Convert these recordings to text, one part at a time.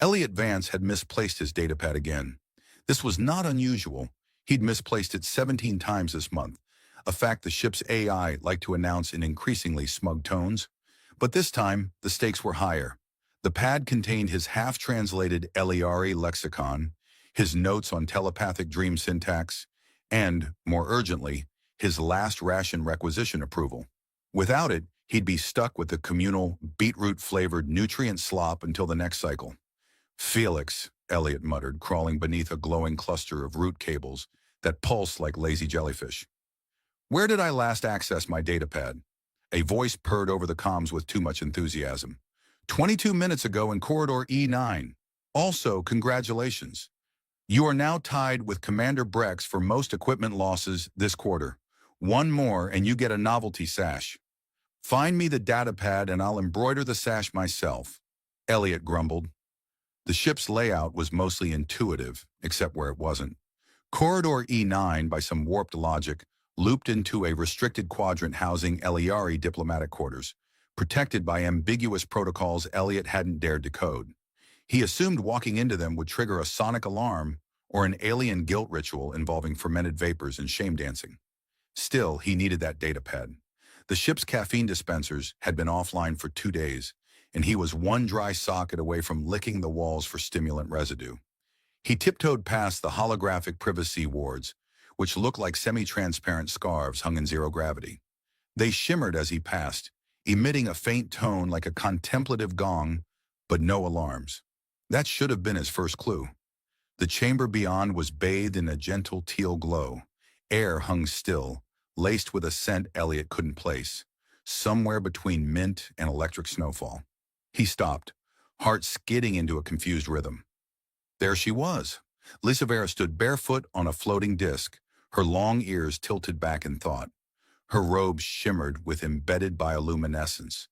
Elliot Vance had misplaced his datapad again. This was not unusual. He'd misplaced it 17 times this month, a fact the ship's AI liked to announce in increasingly smug tones. But this time, the stakes were higher. The pad contained his half-translated Eliari lexicon, his notes on telepathic dream syntax, and, more urgently, his last ration requisition approval. Without it, he'd be stuck with the communal, beetroot-flavored nutrient slop until the next cycle. Felix, Elliot muttered, crawling beneath a glowing cluster of root cables that pulsed like lazy jellyfish. Where did I last access my datapad? A voice purred over the comms with too much enthusiasm. 22 minutes ago in corridor E9. Also, congratulations. You are now tied with Commander Brex for most equipment losses this quarter. One more and you get a novelty sash. Find me the datapad and I'll embroider the sash myself, Elliot grumbled. The ship's layout was mostly intuitive, except where it wasn't. Corridor E9, by some warped logic, looped into a restricted quadrant housing Eliari diplomatic quarters, protected by ambiguous protocols Elliot hadn't dared decode. He assumed walking into them would trigger a sonic alarm or an alien guilt ritual involving fermented vapors and shame dancing. Still, he needed that datapad. The ship's caffeine dispensers had been offline for 2 days, and he was one dry socket away from licking the walls for stimulant residue. He tiptoed past the holographic privacy wards, which looked like semi-transparent scarves hung in zero gravity. They shimmered as he passed, emitting a faint tone like a contemplative gong, but no alarms. That should have been his first clue. The chamber beyond was bathed in a gentle teal glow. Air hung still, laced with a scent Elliot couldn't place, somewhere between mint and electric snowfall. He stopped, heart skidding into a confused rhythm. There she was. Lisavera stood barefoot on a floating disc, her long ears tilted back in thought. Her robe shimmered with embedded bioluminescence,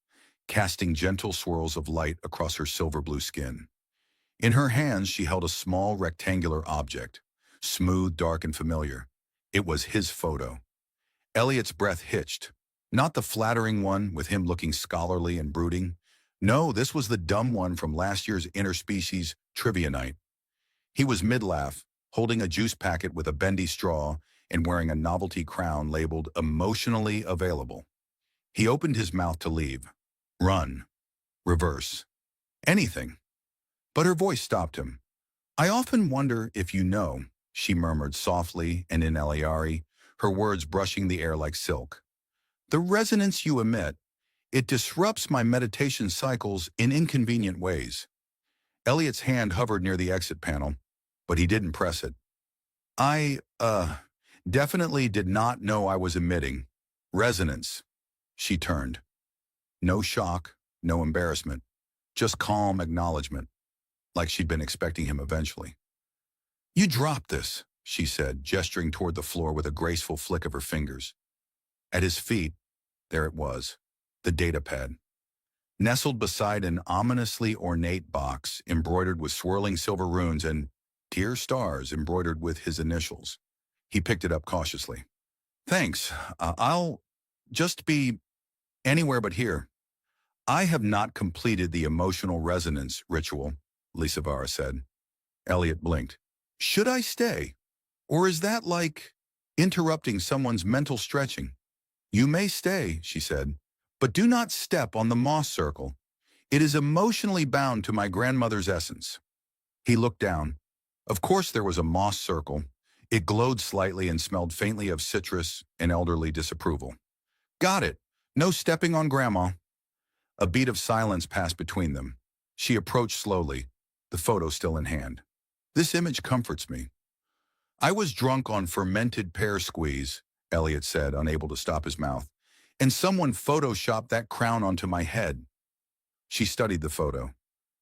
casting gentle swirls of light across her silver-blue skin. In her hands, she held a small rectangular object, smooth, dark, and familiar. It was his photo. Elliot's breath hitched. Not the flattering one with him looking scholarly and brooding. No, this was the dumb one from last year's interspecies trivia night. He was mid-laugh, holding a juice packet with a bendy straw and wearing a novelty crown labeled emotionally available. He opened his mouth to leave. Run. Reverse. Anything. But her voice stopped him. I often wonder if you know, she murmured softly and in Eliari, her words brushing the air like silk. The resonance you emit, it disrupts my meditation cycles in inconvenient ways. Elliot's hand hovered near the exit panel, but he didn't press it. I, definitely did not know I was emitting. Resonance. She turned. No shock, no embarrassment, just calm acknowledgement, like she'd been expecting him eventually. You dropped this, she said, gesturing toward the floor with a graceful flick of her fingers. At his feet, there it was, the datapad. Nestled beside an ominously ornate box embroidered with swirling silver runes and dear stars embroidered with his initials. He picked it up cautiously. Thanks. I'll just be anywhere but here. I have not completed the emotional resonance ritual, Lisavara said. Elliot blinked. Should I stay? Or is that like interrupting someone's mental stretching? You may stay, she said, but do not step on the moss circle. It is emotionally bound to my grandmother's essence. He looked down. Of course there was a moss circle. It glowed slightly and smelled faintly of citrus and elderly disapproval. Got it. No stepping on Grandma. A beat of silence passed between them. She approached slowly, the photo still in hand. This image comforts me. I was drunk on fermented pear squeeze, Elliot said, unable to stop his mouth, and someone photoshopped that crown onto my head. She studied the photo.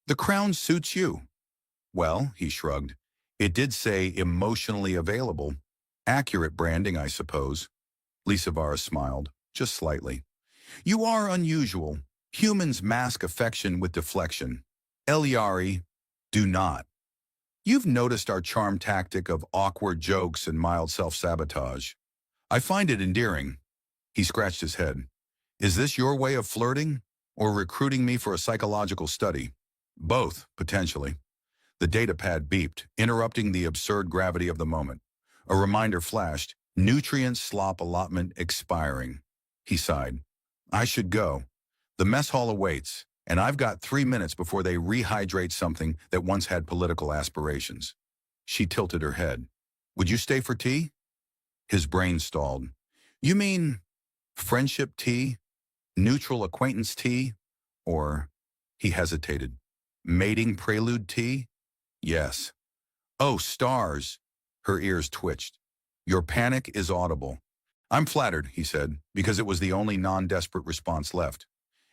The crown suits you. Well, he shrugged. It did say emotionally available. Accurate branding, I suppose. Lisavara smiled, just slightly. You are unusual. Humans mask affection with deflection. Eliari, do not. You've noticed our charm tactic of awkward jokes and mild self-sabotage. I find it endearing. He scratched his head. Is this your way of flirting, or recruiting me for a psychological study? Both, potentially. The datapad beeped, interrupting the absurd gravity of the moment. A reminder flashed, nutrient slop allotment expiring. He sighed. I should go. The mess hall awaits, and I've got 3 minutes before they rehydrate something that once had political aspirations. She tilted her head. Would you stay for tea? His brain stalled. You mean friendship tea? Neutral acquaintance tea? Or, he hesitated, mating prelude tea? Yes. Oh, stars! Her ears twitched. Your panic is audible. I'm flattered, he said, because it was the only non-desperate response left.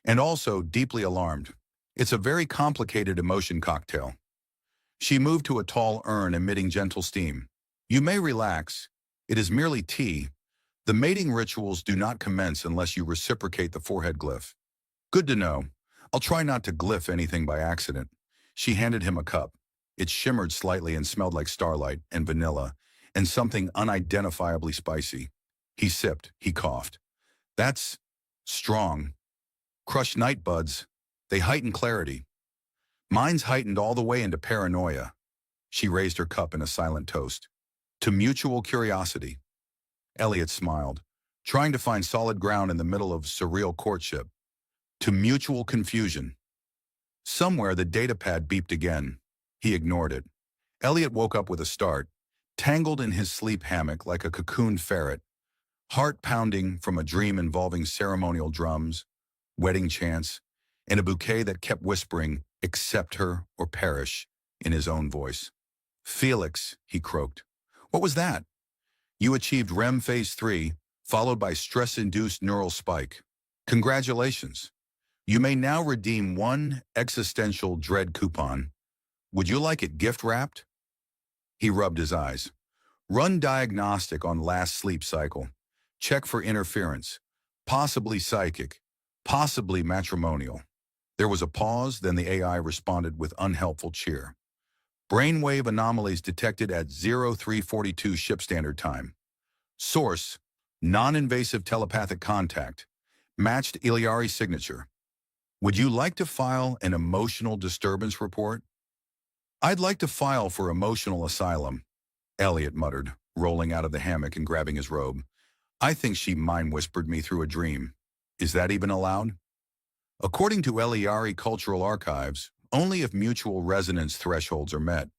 And also deeply alarmed. It's a very complicated emotion cocktail. She moved to a tall urn emitting gentle steam. You may relax. It is merely tea. The mating rituals do not commence unless you reciprocate the forehead glyph. Good to know. I'll try not to glyph anything by accident. She handed him a cup. It shimmered slightly and smelled like starlight and vanilla and something unidentifiably spicy. He sipped. He coughed. That's strong. Crushed night buds. They heighten clarity. Mine's heightened all the way into paranoia. She raised her cup in a silent toast. To mutual curiosity. Elliot smiled, trying to find solid ground in the middle of surreal courtship. To mutual confusion. Somewhere the datapad beeped again. He ignored it. Elliot woke up with a start, tangled in his sleep hammock like a cocooned ferret, heart pounding from a dream involving ceremonial drums, wedding chants, and a bouquet that kept whispering, accept her or perish, in his own voice. Felix, he croaked. What was that? You achieved REM Phase 3, followed by stress-induced neural spike. Congratulations. You may now redeem one existential dread coupon. Would you like it gift-wrapped? He rubbed his eyes. Run diagnostic on last sleep cycle. Check for interference. Possibly psychic. Possibly matrimonial. There was a pause, then the AI responded with unhelpful cheer. Brainwave anomalies detected at 0342 ship standard time. Source, non-invasive telepathic contact. Matched Iliari signature. Would you like to file an emotional disturbance report? I'd like to file for emotional asylum, Elliot muttered, rolling out of the hammock and grabbing his robe. I think she mind-whispered me through a dream. Is that even allowed? According to Iliari Cultural Archives, only if mutual resonance thresholds are met.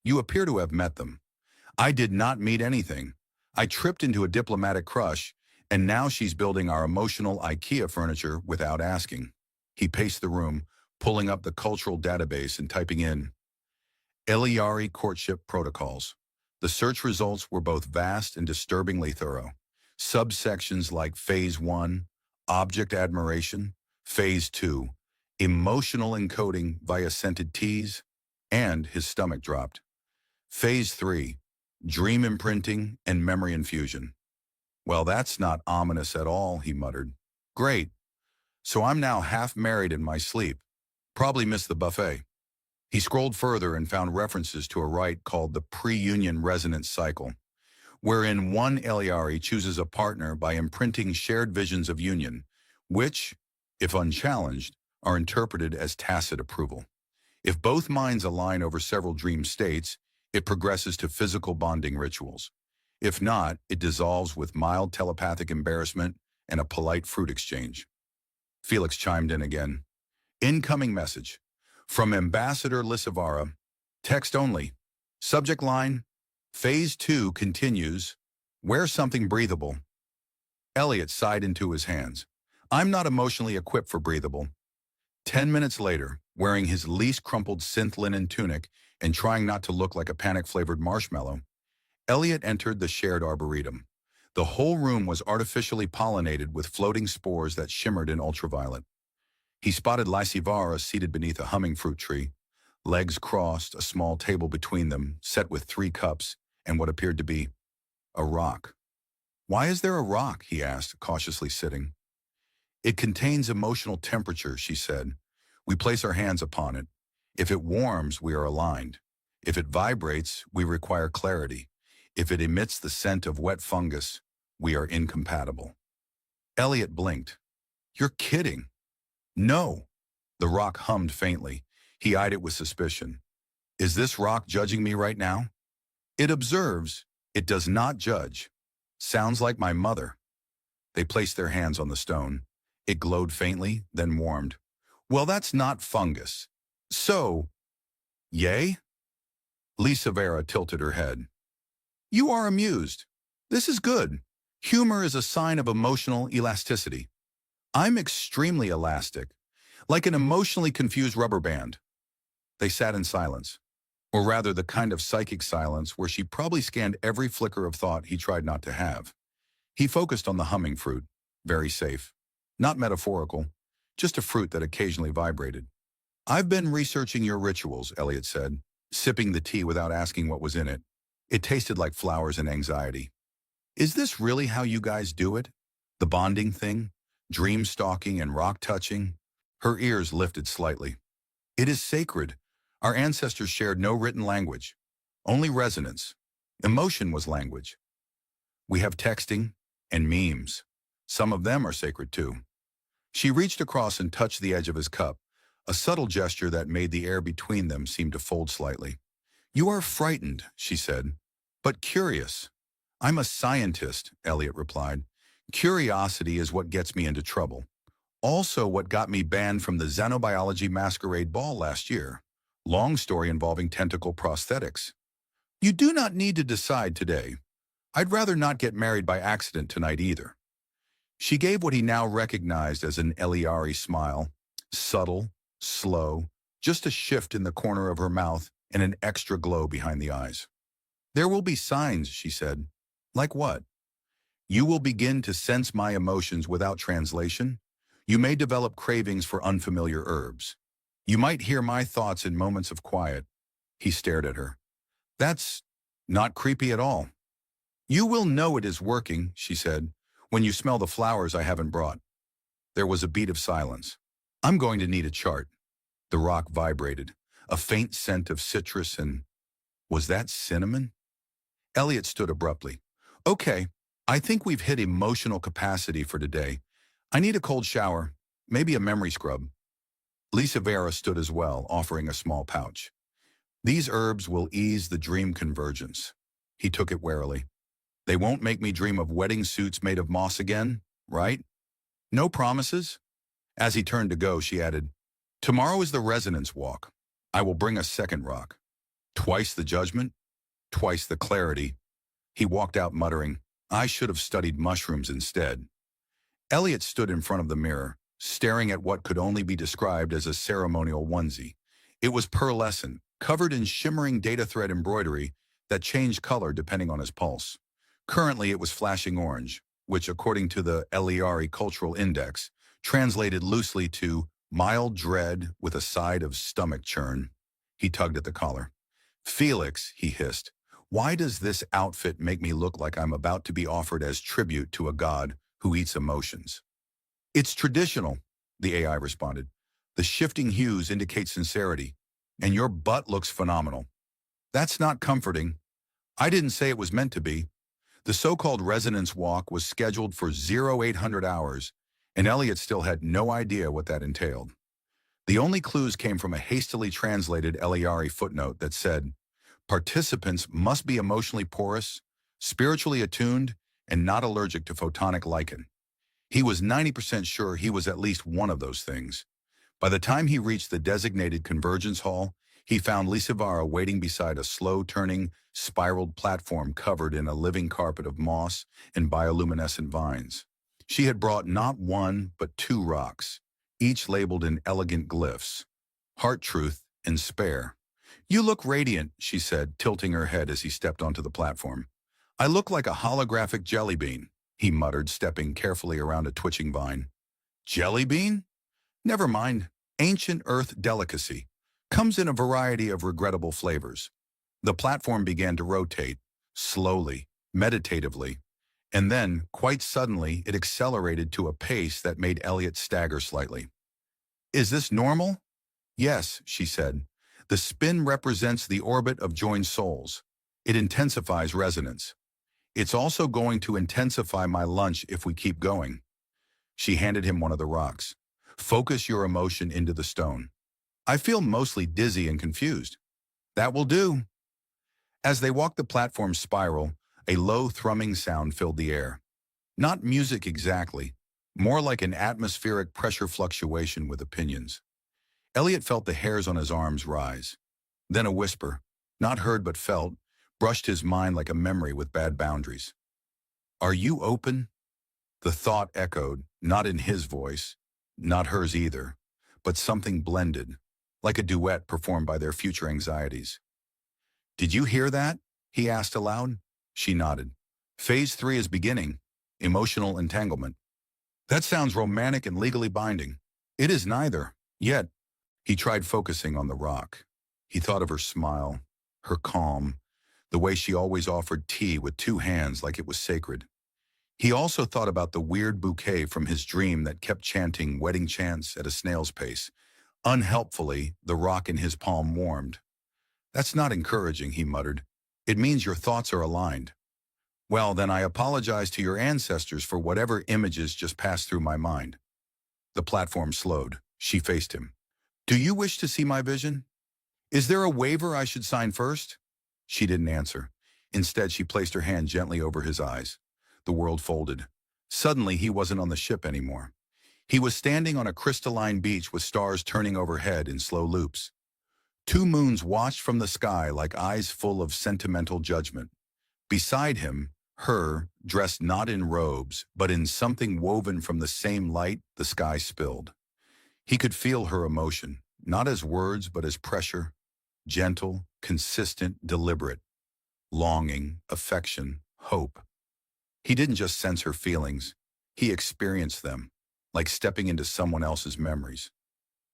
You appear to have met them. I did not meet anything. I tripped into a diplomatic crush, and now she's building our emotional IKEA furniture without asking. He paced the room, pulling up the cultural database and typing in Iliari courtship protocols. The search results were both vast and disturbingly thorough. Subsections like Phase 1, object admiration, Phase 2, emotional encoding via scented teas, and his stomach dropped. Phase 3, dream imprinting and memory infusion. Well, that's not ominous at all, he muttered. Great. So I'm now half married in my sleep. Probably missed the buffet. He scrolled further and found references to a rite called the pre-union resonance cycle, wherein one Iliari chooses a partner by imprinting shared visions of union, which, if unchallenged, are interpreted as tacit approval. If both minds align over several dream states, it progresses to physical bonding rituals. If not, it dissolves with mild telepathic embarrassment and a polite fruit exchange. Felix chimed in again. Incoming message. From Ambassador Lissavara. Text only. Subject line. Phase 2 continues. Wear something breathable. Elliot sighed into his hands. I'm not emotionally equipped for breathable. 10 minutes later, wearing his least crumpled synth linen tunic and trying not to look like a panic-flavored marshmallow, Elliot entered the shared arboretum. The whole room was artificially pollinated with floating spores that shimmered in ultraviolet. He spotted Lysivara seated beneath a humming fruit tree, legs crossed, a small table between them, set with 3 cups, and what appeared to be a rock. Why is there a rock? He asked, cautiously sitting. It contains emotional temperature, she said. We place our hands upon it. If it warms, we are aligned. If it vibrates, we require clarity. If it emits the scent of wet fungus, we are incompatible. Elliot blinked. You're kidding. No. The rock hummed faintly. He eyed it with suspicion. Is this rock judging me right now? It observes. It does not judge. Sounds like my mother. They placed their hands on the stone. It glowed faintly, then warmed. Well, that's not fungus. So, yay? Lisa Vera tilted her head. You are amused. This is good. Humor is a sign of emotional elasticity. I'm extremely elastic, like an emotionally confused rubber band. They sat in silence, or rather the kind of psychic silence where she probably scanned every flicker of thought he tried not to have. He focused on the humming fruit, very safe. Not metaphorical, just a fruit that occasionally vibrated. I've been researching your rituals, Elliot said, sipping the tea without asking what was in it. It tasted like flowers and anxiety. Is this really how you guys do it? The bonding thing? Dream stalking and rock touching? Her ears lifted slightly. It is sacred. Our ancestors shared no written language, only resonance. Emotion was language. We have texting and memes. Some of them are sacred too. She reached across and touched the edge of his cup, a subtle gesture that made the air between them seem to fold slightly. You are frightened, she said, but curious. I'm a scientist, Elliot replied. Curiosity is what gets me into trouble. Also what got me banned from the Xenobiology Masquerade Ball last year. Long story involving tentacle prosthetics. You do not need to decide today. I'd rather not get married by accident tonight either. She gave what he now recognized as an Eliari smile, subtle, slow, just a shift in the corner of her mouth and an extra glow behind the eyes. There will be signs, she said. Like what? You will begin to sense my emotions without translation. You may develop cravings for unfamiliar herbs. You might hear my thoughts in moments of quiet. He stared at her. That's not creepy at all. You will know it is working, she said, when you smell the flowers I haven't brought. There was a beat of silence. I'm going to need a chart. The rock vibrated, a faint scent of citrus and... Was that cinnamon? Elliot stood abruptly. Okay, I think we've hit emotional capacity for today. I need a cold shower, maybe a memory scrub. Lisa Vera stood as well, offering a small pouch. These herbs will ease the dream convergence. He took it warily. They won't make me dream of wedding suits made of moss again, right? No promises? As he turned to go, she added, Tomorrow is the resonance walk. I will bring a second rock. Twice the judgment, twice the clarity. He walked out muttering, I should have studied mushrooms instead. Elliot stood in front of the mirror, staring at what could only be described as a ceremonial onesie. It was pearlescent, covered in shimmering data thread embroidery that changed color depending on his pulse. Currently, it was flashing orange, which, according to the Eliari Cultural Index, translated loosely to mild dread with a side of stomach churn. He tugged at the collar. Felix, he hissed, why does this outfit make me look like I'm about to be offered as tribute to a god who eats emotions? It's traditional, the AI responded. The shifting hues indicate sincerity, and your butt looks phenomenal. That's not comforting. I didn't say it was meant to be. The so-called resonance walk was scheduled for 0800 hours, and Elliot still had no idea what that entailed. The only clues came from a hastily translated Eliari footnote that said, participants must be emotionally porous, spiritually attuned, and not allergic to photonic lichen. He was 90% sure he was at least one of those things. By the time he reached the designated convergence hall, he found Lisa Vara waiting beside a slow-turning, spiraled platform covered in a living carpet of moss and bioluminescent vines. She had brought not one, but 2 rocks, each labeled in elegant glyphs, Heart Truth and Spare. You look radiant, she said, tilting her head as he stepped onto the platform. I look like a holographic jelly bean, he muttered, stepping carefully around a twitching vine. Jelly bean? Never mind. Ancient earth delicacy. Comes in a variety of regrettable flavors. The platform began to rotate, slowly, meditatively, and then, quite suddenly, it accelerated to a pace that made Elliot stagger slightly. Is this normal? Yes, she said. The spin represents the orbit of joined souls. It intensifies resonance. It's also going to intensify my lunch if we keep going. She handed him one of the rocks. Focus your emotion into the stone. I feel mostly dizzy and confused. That will do. As they walked the platform spiral, a low thrumming sound filled the air. Not music exactly, more like an atmospheric pressure fluctuation with opinions. Elliot felt the hairs on his arms rise. Then a whisper, not heard but felt, brushed his mind like a memory with bad boundaries. Are you open? The thought echoed, not in his voice, not hers either, but something blended, like a duet performed by their future anxieties. Did you hear that? He asked aloud. She nodded. Phase 3 is beginning. Emotional entanglement. That sounds romantic and legally binding. It is neither. Yet, he tried focusing on the rock. He thought of her smile, her calm, the way she always offered tea with two hands like it was sacred. He also thought about the weird bouquet from his dream that kept chanting wedding chants at a snail's pace. Unhelpfully, the rock in his palm warmed. That's not encouraging, he muttered. It means your thoughts are aligned. Well, then I apologize to your ancestors for whatever images just passed through my mind. The platform slowed. She faced him. Do you wish to see my vision? Is there a waiver I should sign first? She didn't answer. Instead, she placed her hand gently over his eyes. The world folded. Suddenly, he wasn't on the ship anymore. He was standing on a crystalline beach with stars turning overhead in slow loops. Two moons watched from the sky like eyes full of sentimental judgment. Beside him, her, dressed not in robes, but in something woven from the same light the sky spilled. He could feel her emotion, not as words but as pressure, gentle, consistent, deliberate. Longing, affection, hope. He didn't just sense her feelings, he experienced them, like stepping into someone else's memories.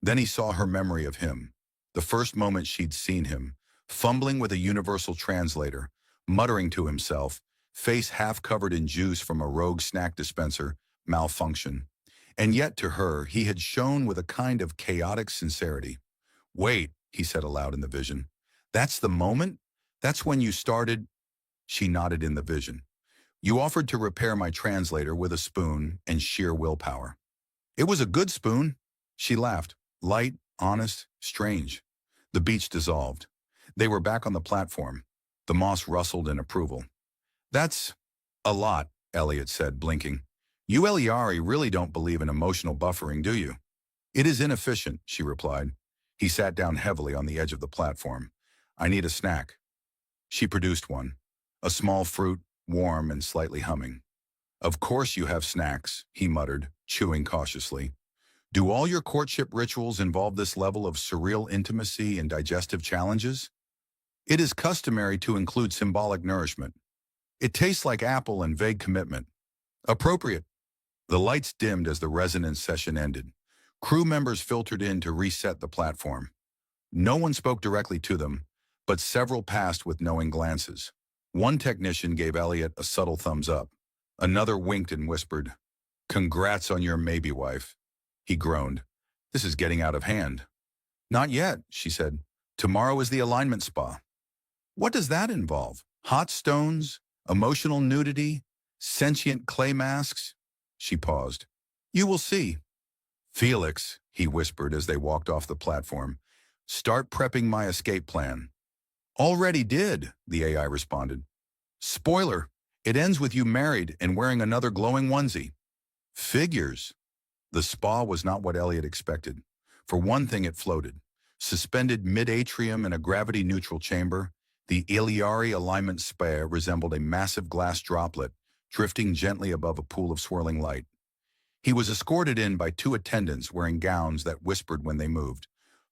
Then he saw her memory of him, the first moment she'd seen him, fumbling with a universal translator, muttering to himself, face half covered in juice from a rogue snack dispenser, malfunction. And yet to her, he had shone with a kind of chaotic sincerity. Wait, he said aloud in the vision. That's the moment? That's when you started? She nodded in the vision. You offered to repair my translator with a spoon and sheer willpower. It was a good spoon. She laughed, light, honest, strange. The beach dissolved. They were back on the platform. The moss rustled in approval. That's a lot, Elliot said, blinking. You Eliari really don't believe in emotional buffering, do you? It is inefficient, she replied. He sat down heavily on the edge of the platform. I need a snack. She produced one. A small fruit, warm and slightly humming. Of course you have snacks, he muttered, chewing cautiously. Do all your courtship rituals involve this level of surreal intimacy and digestive challenges? It is customary to include symbolic nourishment. It tastes like apple and vague commitment. Appropriate. The lights dimmed as the resonance session ended. Crew members filtered in to reset the platform. No one spoke directly to them, but several passed with knowing glances. One technician gave Elliot a subtle thumbs up. Another winked and whispered, Congrats on your maybe wife. He groaned. This is getting out of hand. Not yet, she said. Tomorrow is the alignment spa. What does that involve? Hot stones? Emotional nudity? Sentient clay masks? She paused. You will see. Felix, he whispered as they walked off the platform, start prepping my escape plan. Already did, the AI responded. Spoiler, it ends with you married and wearing another glowing onesie. Figures. The spa was not what Elliot expected. For one thing, it floated. Suspended mid-atrium in a gravity-neutral chamber, the Iliari alignment spa resembled a massive glass droplet drifting gently above a pool of swirling light. He was escorted in by two attendants wearing gowns that whispered when they moved,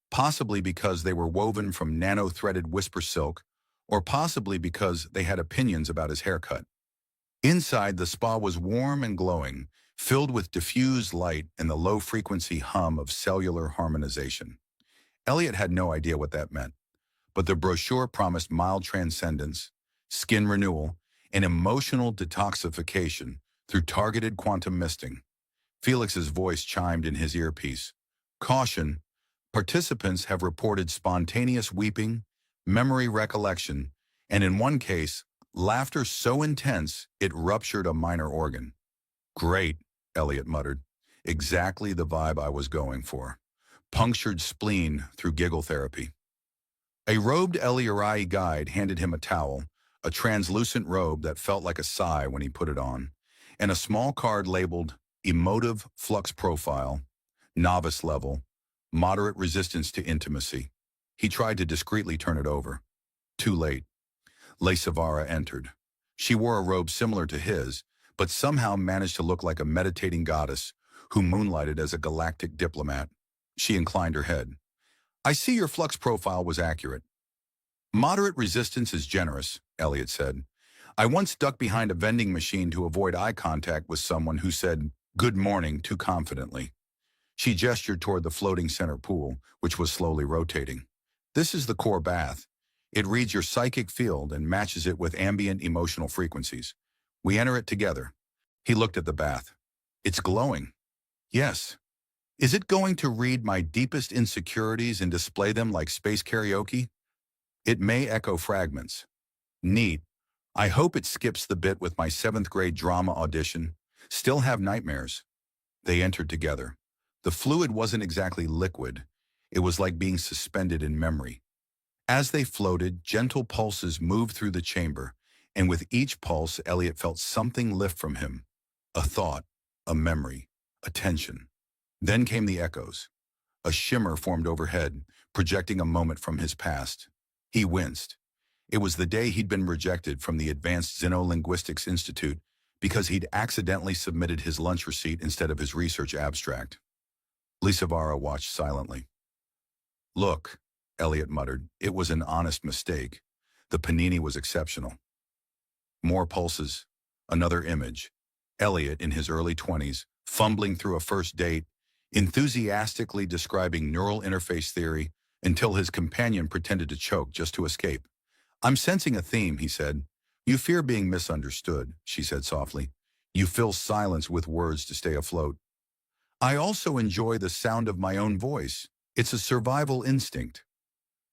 possibly because they were woven from nano-threaded whisper silk, or possibly because they had opinions about his haircut. Inside, the spa was warm and glowing, filled with diffused light and the low-frequency hum of cellular harmonization. Elliot had no idea what that meant, but the brochure promised mild transcendence, skin renewal, and emotional detoxification through targeted quantum misting. Felix's voice chimed in his earpiece. Caution, participants have reported spontaneous weeping, memory recollection, and in one case, laughter so intense it ruptured a minor organ. Great, Elliot muttered. Exactly the vibe I was going for. Punctured spleen through giggle therapy. A robed LERI guide handed him a towel, a translucent robe that felt like a sigh when he put it on, and a small card labeled Emotive Flux Profile, Novice Level, Moderate Resistance to Intimacy. He tried to discreetly turn it over. Too late. Le Savara entered. She wore a robe similar to his, but somehow managed to look like a meditating goddess who moonlighted as a galactic diplomat. She inclined her head. I see your flux profile was accurate. Moderate resistance is generous, Elliot said. I once ducked behind a vending machine to avoid eye contact with someone who said, "Good morning," too confidently. She gestured toward the floating center pool, which was slowly rotating. This is the core bath. It reads your psychic field and matches it with ambient emotional frequencies. We enter it together. He looked at the bath. It's glowing. Yes. Is it going to read my deepest insecurities and display them like space karaoke? It may echo fragments. Neat. I hope it skips the bit with my 7th grade drama audition. Still have nightmares. They entered together. The fluid wasn't exactly liquid. It was like being suspended in memory. As they floated, gentle pulses moved through the chamber, and with each pulse, Elliot felt something lift from him. A thought, a memory, a tension. Then came the echoes. A shimmer formed overhead, projecting a moment from his past. He winced. It was the day he'd been rejected from the Advanced Xenolinguistics Institute because he'd accidentally submitted his lunch receipt instead of his research abstract. Lisavara watched silently. Look, Elliot muttered, it was an honest mistake. The panini was exceptional. More pulses. Another image. Elliot, in his early 20s, fumbling through a first date, enthusiastically describing neural interface theory until his companion pretended to choke just to escape. I'm sensing a theme, he said. You fear being misunderstood, she said softly. You fill silence with words to stay afloat. I also enjoy the sound of my own voice. It's a survival instinct.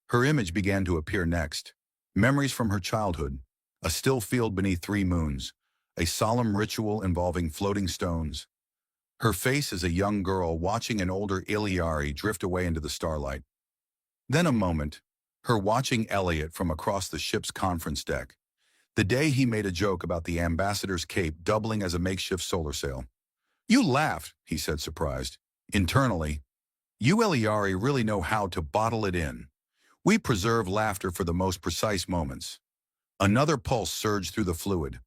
Her image began to appear next. Memories from her childhood. A still field beneath 3 moons. A solemn ritual involving floating stones. Her face as a young girl watching an older Iliari drift away into the starlight. Then a moment, her watching Elliot from across the ship's conference deck. The day he made a joke about the ambassador's cape doubling as a makeshift solar sail. You laughed, he said, surprised. Internally, you Iliari really know how to bottle it in. We preserve laughter for the most precise moments. Another pulse surged through the fluid.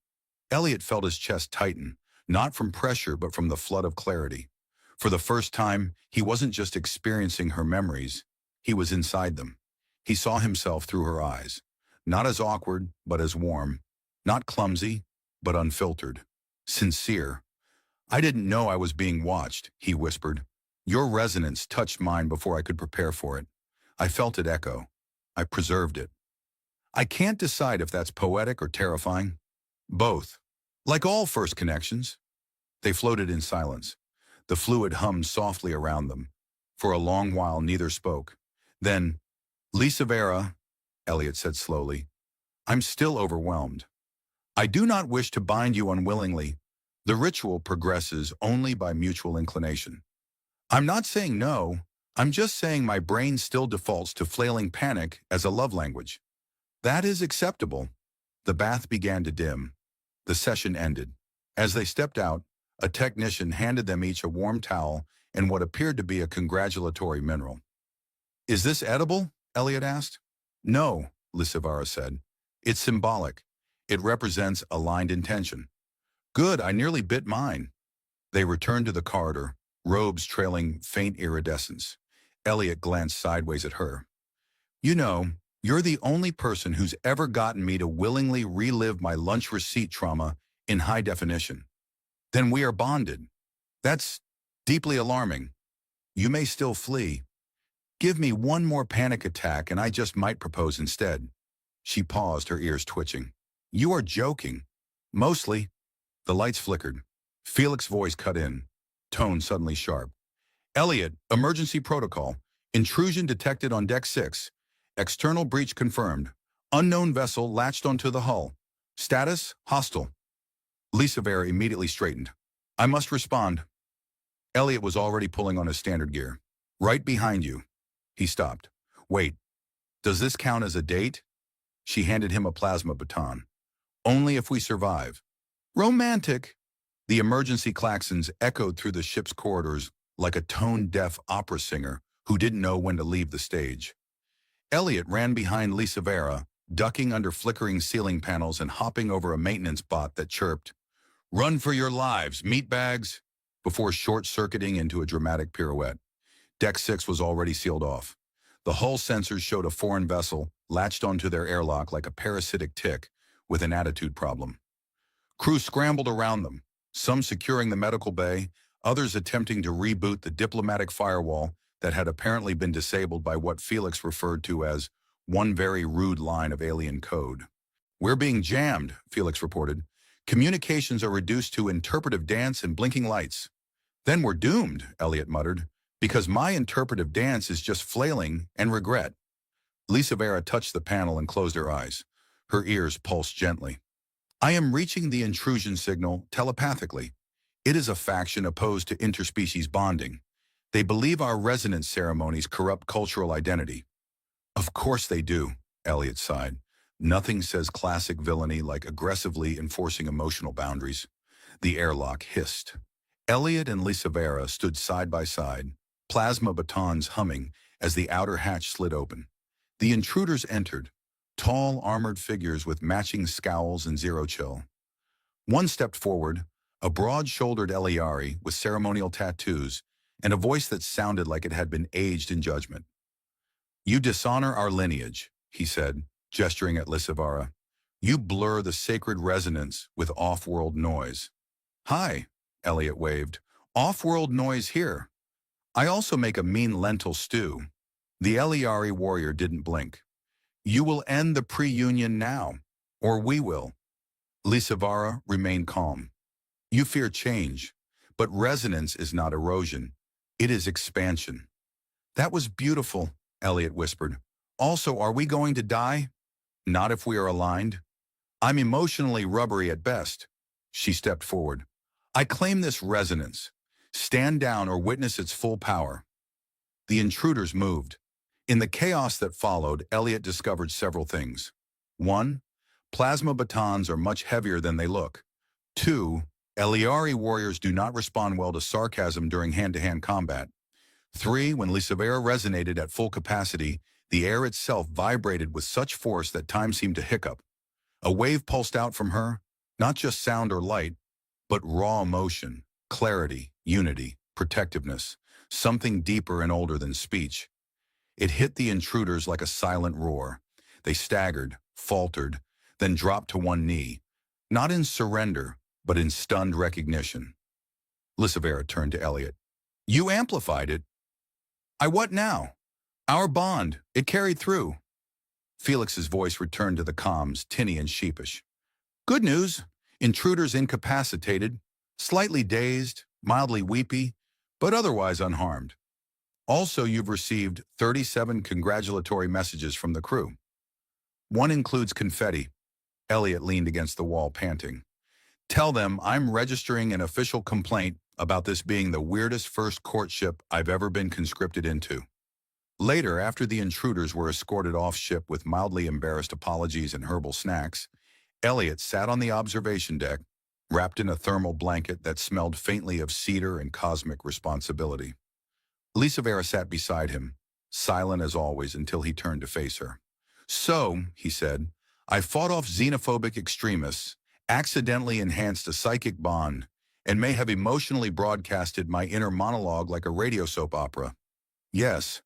Elliot felt his chest tighten, not from pressure but from the flood of clarity. For the first time, he wasn't just experiencing her memories, he was inside them. He saw himself through her eyes, not as awkward, but as warm, not clumsy, but unfiltered, sincere. I didn't know I was being watched, he whispered. Your resonance touched mine before I could prepare for it. I felt it echo. I preserved it. I can't decide if that's poetic or terrifying. Both. Like all first connections. They floated in silence. The fluid hummed softly around them. For a long while, neither spoke. Then, Lisa Vera, Elliot said slowly, I'm still overwhelmed. I do not wish to bind you unwillingly. The ritual progresses only by mutual inclination. I'm not saying no. I'm just saying my brain still defaults to flailing panic as a love language. That is acceptable. The bath began to dim. The session ended. As they stepped out, a technician handed them each a warm towel and what appeared to be a congratulatory mineral. Is this edible? Elliot asked. No, Lisavara said. It's symbolic. It represents aligned intention. Good, I nearly bit mine. They returned to the corridor, robes trailing faint iridescence. Elliot glanced sideways at her. You know, you're the only person who's ever gotten me to willingly relive my lunch receipt trauma in high definition. Then we are bonded. That's deeply alarming. You may still flee. Give me one more panic attack and I just might propose instead. She paused, her ears twitching. You are joking. Mostly. The lights flickered. Felix's voice cut in, tone suddenly sharp. Elliot, emergency protocol. Intrusion detected on deck 6. External breach confirmed. Unknown vessel latched onto the hull. Status, hostile. Lisa Vera immediately straightened. I must respond. Elliot was already pulling on his standard gear. Right behind you. He stopped. Wait. Does this count as a date? She handed him a plasma baton. Only if we survive. Romantic! The emergency klaxons echoed through the ship's corridors like a tone-deaf opera singer who didn't know when to leave the stage. Elliot ran behind Lisa Vera, ducking under flickering ceiling panels and hopping over a maintenance bot that chirped, "Run for your lives, meatbags!" before short-circuiting into a dramatic pirouette. Deck 6 was already sealed off. The hull sensors showed a foreign vessel latched onto their airlock like a parasitic tick with an attitude problem. Crew scrambled around them, some securing the medical bay, others attempting to reboot the diplomatic firewall that had apparently been disabled by what Felix referred to as one very rude line of alien code. "We're being jammed," Felix reported. "Communications are reduced to interpretive dance and blinking lights." "Then we're doomed," Elliot muttered, "because my interpretive dance is just flailing and regret." Lisa Vera touched the panel and closed her eyes. Her ears pulsed gently. "I am reaching the intrusion signal telepathically. It is a faction opposed to interspecies bonding. They believe our resonance ceremonies corrupt cultural identity." "Of course they do," Elliot sighed. "Nothing says classic villainy like aggressively enforcing emotional boundaries." The airlock hissed. Elliot and Lisa Vera stood side by side, plasma batons humming as the outer hatch slid open. The intruders entered, tall, armored figures with matching scowls and zero chill. One stepped forward, a broad-shouldered Eliari with ceremonial tattoos and a voice that sounded like it had been aged in judgment. "You dishonor our lineage," he said, gesturing at Lissavara. "You blur the sacred resonance with off-world noise." "Hi," Elliot waved. "Off-world noise here. I also make a mean lentil stew." The Eliari warrior didn't blink. "You will end the pre-union now, or we will." Lissavara remained calm. "You fear change, but resonance is not erosion. It is expansion." "That was beautiful," Elliot whispered. "Also, are we going to die?" "Not if we are aligned." "I'm emotionally rubbery at best." She stepped forward. "I claim this resonance. Stand down or witness its full power." The intruders moved. In the chaos that followed, Elliot discovered several things. 1. Plasma batons are much heavier than they look. 2. Eliari warriors do not respond well to sarcasm during hand-to-hand combat. 3. When Lissavera resonated at full capacity, the air itself vibrated with such force that time seemed to hiccup. A wave pulsed out from her, not just sound or light, but raw emotion, clarity, unity, protectiveness, something deeper and older than speech. It hit the intruders like a silent roar. They staggered, faltered, then dropped to one knee, not in surrender, but in stunned recognition. Lissavera turned to Elliot. "You amplified it." "I what now?" "Our bond. It carried through." Felix's voice returned to the comms, tinny and sheepish. "Good news. Intruders incapacitated, slightly dazed, mildly weepy, but otherwise unharmed. Also, you've received 37 congratulatory messages from the crew. One includes confetti." Elliot leaned against the wall, panting. "Tell them I'm registering an official complaint about this being the weirdest first courtship I've ever been conscripted into." Later, after the intruders were escorted off-ship with mildly embarrassed apologies and herbal snacks, Elliot sat on the observation deck, wrapped in a thermal blanket that smelled faintly of cedar and cosmic responsibility. Lissavera sat beside him, silent as always until he turned to face her. "So," he said, "I fought off xenophobic extremists, accidentally enhanced a psychic bond, and may have emotionally broadcasted my inner monologue like a radio soap opera." "Yes.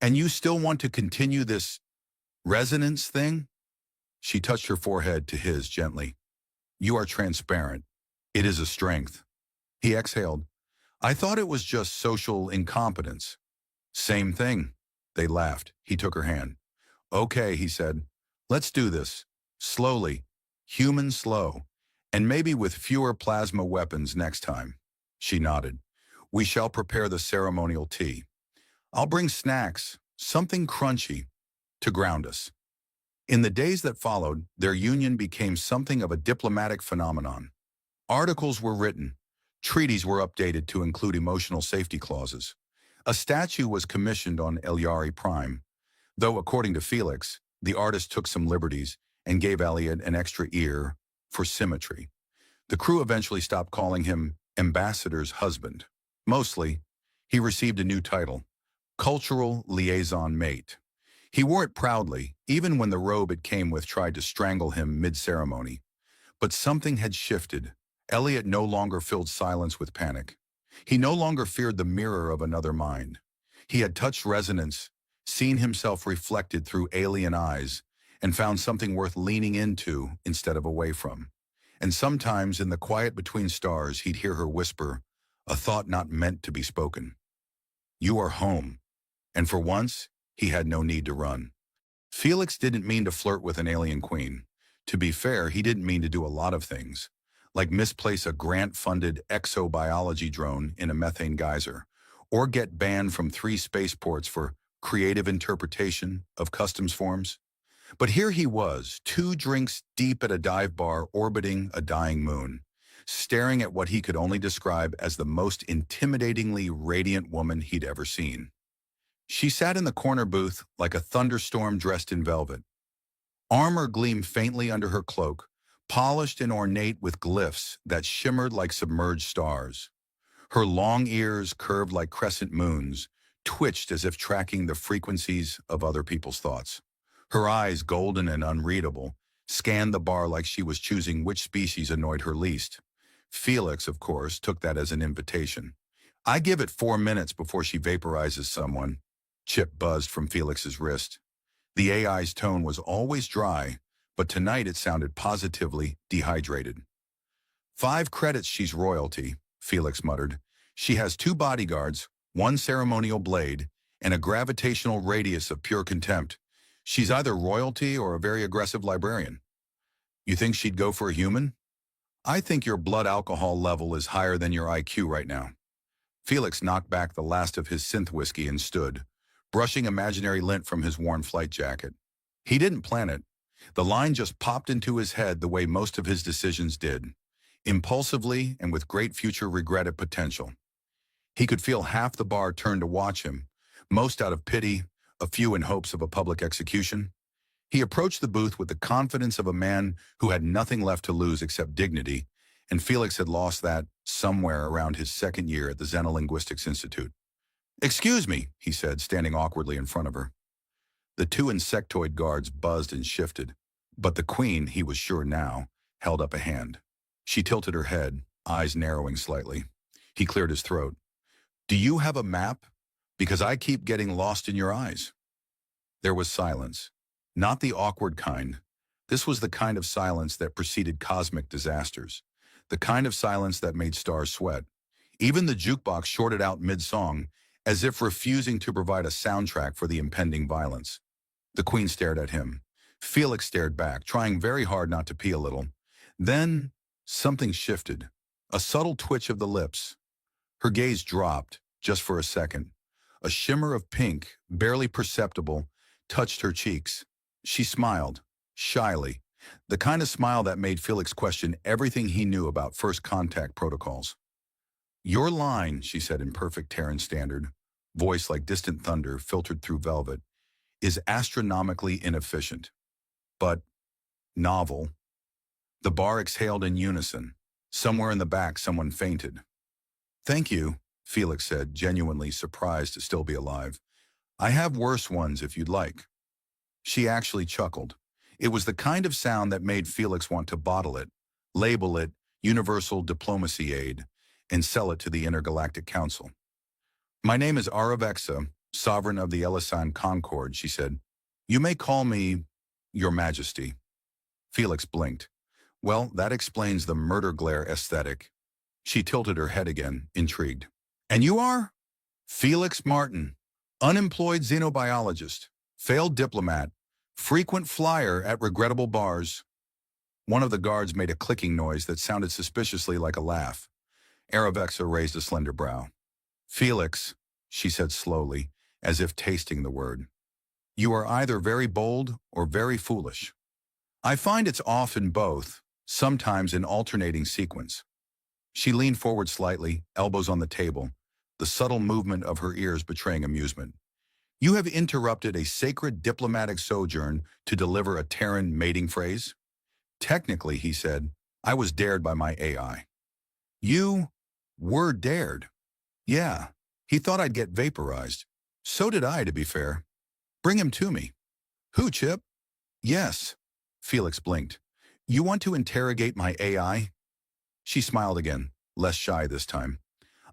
And you still want to continue this resonance thing?" She touched her forehead to his gently. "You are transparent. It is a strength." He exhaled. "I thought it was just social incompetence." "Same thing." They laughed. He took her hand. "Okay," he said. "Let's do this. Slowly. Human slow. And maybe with fewer plasma weapons next time." She nodded. "We shall prepare the ceremonial tea. I'll bring snacks, something crunchy, to ground us." In the days that followed, their union became something of a diplomatic phenomenon. Articles were written. Treaties were updated to include emotional safety clauses. A statue was commissioned on Eliari Prime. Though, according to Felix, the artist took some liberties and gave Elliot an extra ear for symmetry. The crew eventually stopped calling him Ambassador's husband. Mostly, he received a new title, Cultural Liaison Mate. He wore it proudly, even when the robe it came with tried to strangle him mid-ceremony. But something had shifted. Elliot no longer filled silence with panic. He no longer feared the mirror of another mind. He had touched resonance, seen himself reflected through alien eyes, and found something worth leaning into instead of away from. And sometimes in the quiet between stars, he'd hear her whisper, a thought not meant to be spoken. You are home. And for once, he had no need to run. Felix didn't mean to flirt with an alien queen. To be fair, he didn't mean to do a lot of things, like misplace a grant-funded exobiology drone in a methane geyser, or get banned from 3 spaceports for creative interpretation of customs forms. But here he was, 2 drinks deep at a dive bar orbiting a dying moon, staring at what he could only describe as the most intimidatingly radiant woman he'd ever seen. She sat in the corner booth like a thunderstorm dressed in velvet. Armor gleamed faintly under her cloak, polished and ornate with glyphs that shimmered like submerged stars. Her long ears, curved like crescent moons, twitched as if tracking the frequencies of other people's thoughts. Her eyes, golden and unreadable, scanned the bar like she was choosing which species annoyed her least. Felix, of course, took that as an invitation. I give it 4 minutes before she vaporizes someone. Chip buzzed from Felix's wrist. The AI's tone was always dry, but tonight it sounded positively dehydrated. 5 credits, she's royalty, Felix muttered. She has 2 bodyguards, 1 ceremonial blade, and a gravitational radius of pure contempt. She's either royalty or a very aggressive librarian. You think she'd go for a human? I think your blood alcohol level is higher than your IQ right now. Felix knocked back the last of his synth whiskey and stood, brushing imaginary lint from his worn flight jacket. He didn't plan it. The line just popped into his head the way most of his decisions did, impulsively and with great future regret at potential. He could feel half the bar turn to watch him, most out of pity, a few in hopes of a public execution. He approached the booth with the confidence of a man who had nothing left to lose except dignity, and Felix had lost that somewhere around his 2nd year at the Xenolinguistics Institute. Excuse me, he said, standing awkwardly in front of her. The 2 insectoid guards buzzed and shifted, but the queen, he was sure now, held up a hand. She tilted her head, eyes narrowing slightly. He cleared his throat. Do you have a map? Because I keep getting lost in your eyes. There was silence. Not the awkward kind. This was the kind of silence that preceded cosmic disasters. The kind of silence that made stars sweat. Even the jukebox shorted out mid-song, as if refusing to provide a soundtrack for the impending violence. The queen stared at him. Felix stared back, trying very hard not to pee a little. Then, something shifted. A subtle twitch of the lips. Her gaze dropped, just for a second. A shimmer of pink, barely perceptible, touched her cheeks. She smiled, shyly, the kind of smile that made Felix question everything he knew about first contact protocols. Your line, she said in perfect Terran standard, voice like distant thunder filtered through velvet, is astronomically inefficient. But novel. The bar exhaled in unison. Somewhere in the back, someone fainted. Thank you, Felix said, genuinely surprised to still be alive. I have worse ones if you'd like. She actually chuckled. It was the kind of sound that made Felix want to bottle it, label it Universal Diplomacy Aid, and sell it to the Intergalactic Council. My name is Aravexa, Sovereign of the Elisan Concord, she said. You may call me Your Majesty. Felix blinked. Well, that explains the murder glare aesthetic. She tilted her head again, intrigued. And you are? Felix Martin, unemployed xenobiologist, failed diplomat, frequent flyer at regrettable bars. One of the guards made a clicking noise that sounded suspiciously like a laugh. Aravexa raised a slender brow. Felix, she said slowly, as if tasting the word. You are either very bold or very foolish. I find it's often both, sometimes in alternating sequence. She leaned forward slightly, elbows on the table, the subtle movement of her ears betraying amusement. You have interrupted a sacred diplomatic sojourn to deliver a Terran mating phrase? Technically, he said, I was dared by my AI. You were dared. Yeah, he thought I'd get vaporized. So did I, to be fair. Bring him to me. Who, Chip? Yes. Felix blinked. You want to interrogate my AI? She smiled again, less shy this time.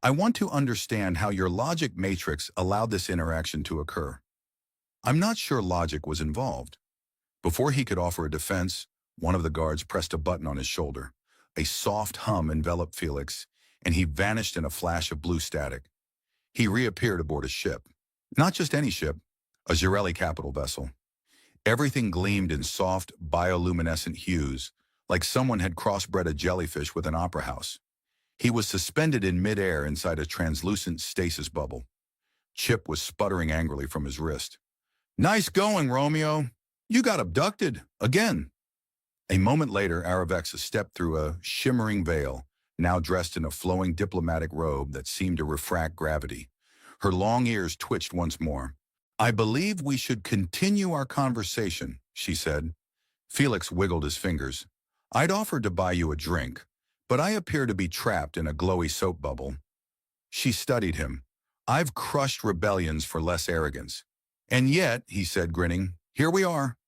I want to understand how your logic matrix allowed this interaction to occur. I'm not sure logic was involved. Before he could offer a defense, one of the guards pressed a button on his shoulder. A soft hum enveloped Felix, and he vanished in a flash of blue static. He reappeared aboard a ship. Not just any ship, a Zerelli capital vessel. Everything gleamed in soft, bioluminescent hues, like someone had crossbred a jellyfish with an opera house. He was suspended in midair inside a translucent stasis bubble. Chip was sputtering angrily from his wrist. Nice going, Romeo. You got abducted, again. A moment later, Aravexa stepped through a shimmering veil, now dressed in a flowing diplomatic robe that seemed to refract gravity. Her long ears twitched once more. I believe we should continue our conversation, she said. Felix wiggled his fingers. I'd offered to buy you a drink, but I appear to be trapped in a glowy soap bubble. She studied him. I've crushed rebellions for less arrogance. And yet, he said, grinning, here we are.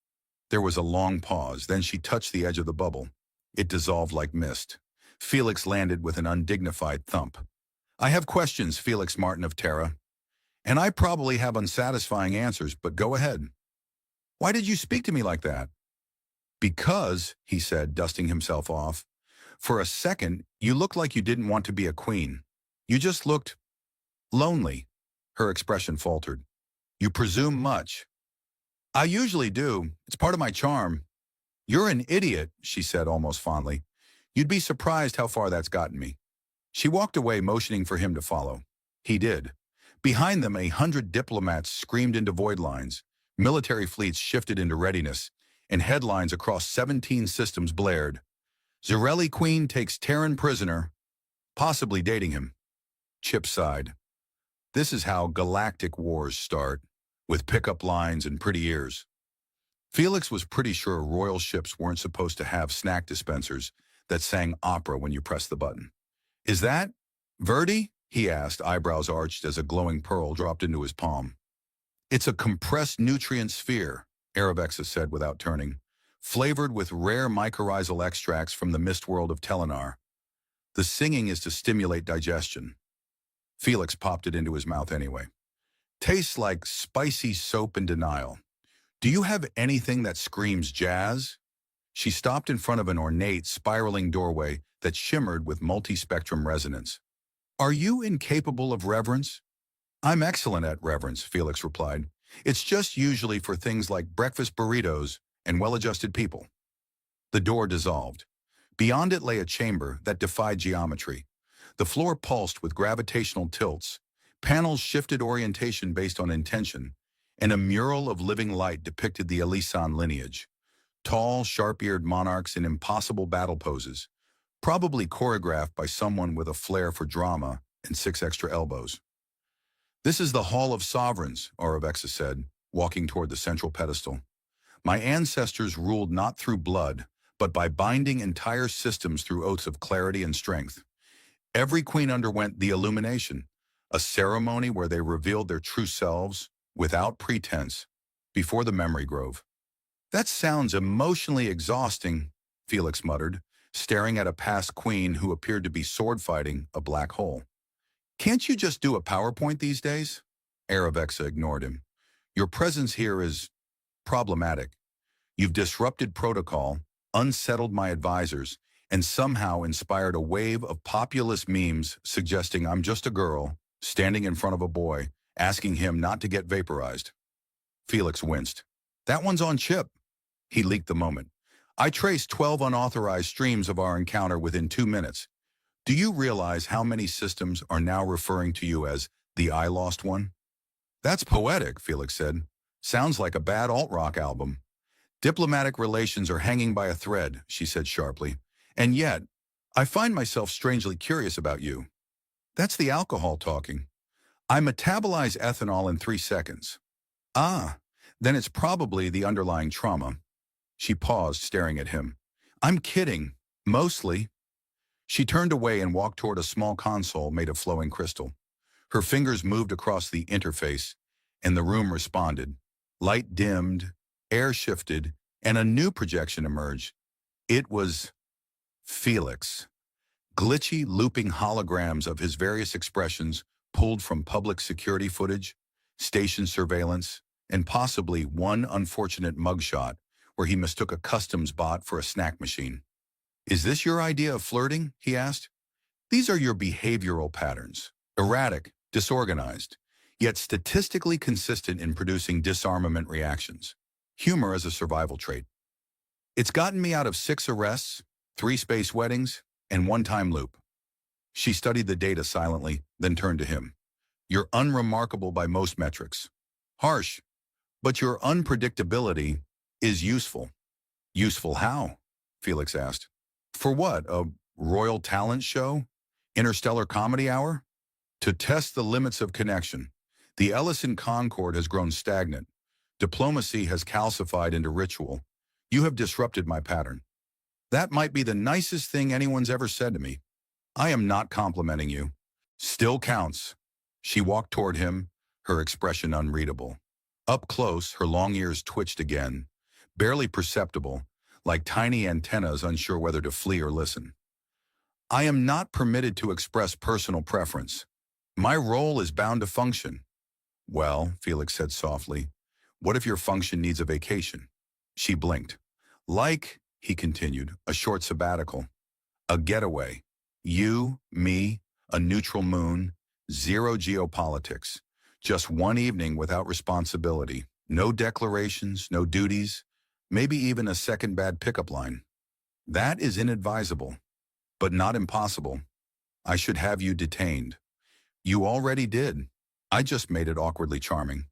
There was a long pause, then she touched the edge of the bubble. It dissolved like mist. Felix landed with an undignified thump. I have questions, Felix Martin of Terra. And I probably have unsatisfying answers, but go ahead. Why did you speak to me like that? Because, he said, dusting himself off, for a second, you looked like you didn't want to be a queen. You just looked lonely. Her expression faltered. You presume much. I usually do. It's part of my charm. You're an idiot, she said almost fondly. You'd be surprised how far that's gotten me. She walked away, motioning for him to follow. He did. Behind them, 100 diplomats screamed into void lines. Military fleets shifted into readiness, and headlines across 17 systems blared. Zerelli Queen takes Terran prisoner, possibly dating him. Chip sighed. This is how galactic wars start, with pickup lines and pretty ears. Felix was pretty sure royal ships weren't supposed to have snack dispensers that sang opera when you pressed the button. Is that Verdi? He asked, eyebrows arched as a glowing pearl dropped into his palm. It's a compressed nutrient sphere, Aravexa said without turning, flavored with rare mycorrhizal extracts from the mist world of Telenar. The singing is to stimulate digestion. Felix popped it into his mouth anyway. Tastes like spicy soap in denial. Do you have anything that screams jazz? She stopped in front of an ornate, spiraling doorway that shimmered with multi-spectrum resonance. Are you incapable of reverence? I'm excellent at reverence, Felix replied. It's just usually for things like breakfast burritos and well-adjusted people. The door dissolved. Beyond it lay a chamber that defied geometry. The floor pulsed with gravitational tilts. Panels shifted orientation based on intention, and a mural of living light depicted the Elisan lineage. Tall, sharp-eared monarchs in impossible battle poses, probably choreographed by someone with a flair for drama and 6 extra elbows. This is the Hall of Sovereigns, Aravexa said, walking toward the central pedestal. My ancestors ruled not through blood, but by binding entire systems through oaths of clarity and strength. Every queen underwent the illumination, a ceremony where they revealed their true selves, without pretense, before the memory grove. That sounds emotionally exhausting, Felix muttered, staring at a past queen who appeared to be sword-fighting a black hole. Can't you just do a PowerPoint these days? Aravexa ignored him. Your presence here is problematic. You've disrupted protocol, unsettled my advisors, and somehow inspired a wave of populist memes suggesting I'm just a girl, standing in front of a boy, asking him not to get vaporized. Felix winced. That one's on Chip. He leaked the moment. I traced 12 unauthorized streams of our encounter within 2 minutes. Do you realize how many systems are now referring to you as the I Lost One? That's poetic, Felix said. Sounds like a bad alt-rock album. Diplomatic relations are hanging by a thread, she said sharply. And yet, I find myself strangely curious about you. That's the alcohol talking. I metabolize ethanol in 3 seconds. Ah, then it's probably the underlying trauma. She paused, staring at him. I'm kidding. Mostly. She turned away and walked toward a small console made of flowing crystal. Her fingers moved across the interface, and the room responded. Light dimmed, air shifted, and a new projection emerged. It was Felix. Glitchy, looping holograms of his various expressions pulled from public security footage, station surveillance, and possibly one unfortunate mugshot where he mistook a customs bot for a snack machine. Is this your idea of flirting? He asked. These are your behavioral patterns. Erratic, disorganized, yet statistically consistent in producing disarmament reactions. Humor as a survival trait. It's gotten me out of 6 arrests, 3 space weddings, and 1 time loop. She studied the data silently, then turned to him. You're unremarkable by most metrics. Harsh, but your unpredictability is useful. Useful how? Felix asked. For what, a royal talent show? Interstellar comedy hour? To test the limits of connection. The Ellison Concord has grown stagnant. Diplomacy has calcified into ritual. You have disrupted my pattern. That might be the nicest thing anyone's ever said to me. I am not complimenting you. Still counts. She walked toward him, her expression unreadable. Up close, her long ears twitched again, barely perceptible, like tiny antennas unsure whether to flee or listen. I am not permitted to express personal preference. My role is bound to function. Well, Felix said softly, what if your function needs a vacation? She blinked. Like, he continued, a short sabbatical. A getaway. You, me, a neutral moon, zero geopolitics. Just one evening without responsibility. No declarations, no duties, maybe even a second bad pickup line. That is inadvisable, but not impossible. I should have you detained. You already did. I just made it awkwardly charming.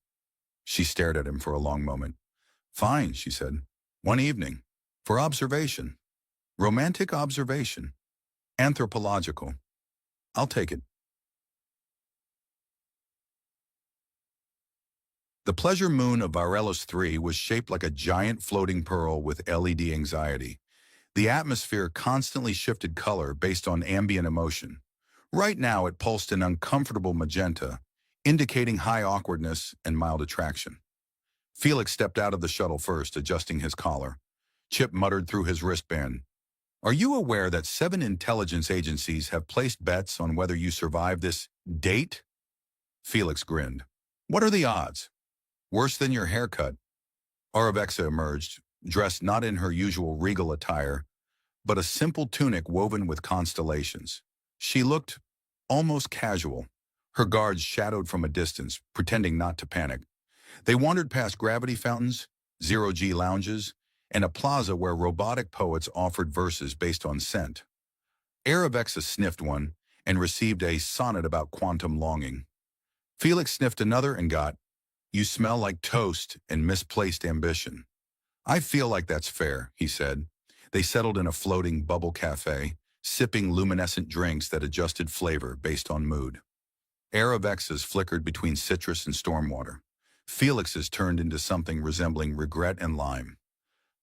She stared at him for a long moment. Fine, she said. One evening. For observation. Romantic observation. Anthropological. I'll take it. The pleasure moon of Varelos 3 was shaped like a giant floating pearl with LED anxiety. The atmosphere constantly shifted color based on ambient emotion. Right now it pulsed an uncomfortable magenta, indicating high awkwardness and mild attraction. Felix stepped out of the shuttle first, adjusting his collar. Chip muttered through his wristband. Are you aware that 7 intelligence agencies have placed bets on whether you survive this date? Felix grinned. What are the odds? Worse than your haircut. Aravexa emerged, dressed not in her usual regal attire, but a simple tunic woven with constellations. She looked almost casual, her guards shadowed from a distance, pretending not to panic. They wandered past gravity fountains, zero-G lounges, and a plaza where robotic poets offered verses based on scent. Aravexa sniffed one and received a sonnet about quantum longing. Felix sniffed another and got, "You smell like toast and misplaced ambition." I feel like that's fair, he said. They settled in a floating bubble cafe, sipping luminescent drinks that adjusted flavor based on mood. Aravexa's flickered between citrus and stormwater. Felix's turned into something resembling regret and lime.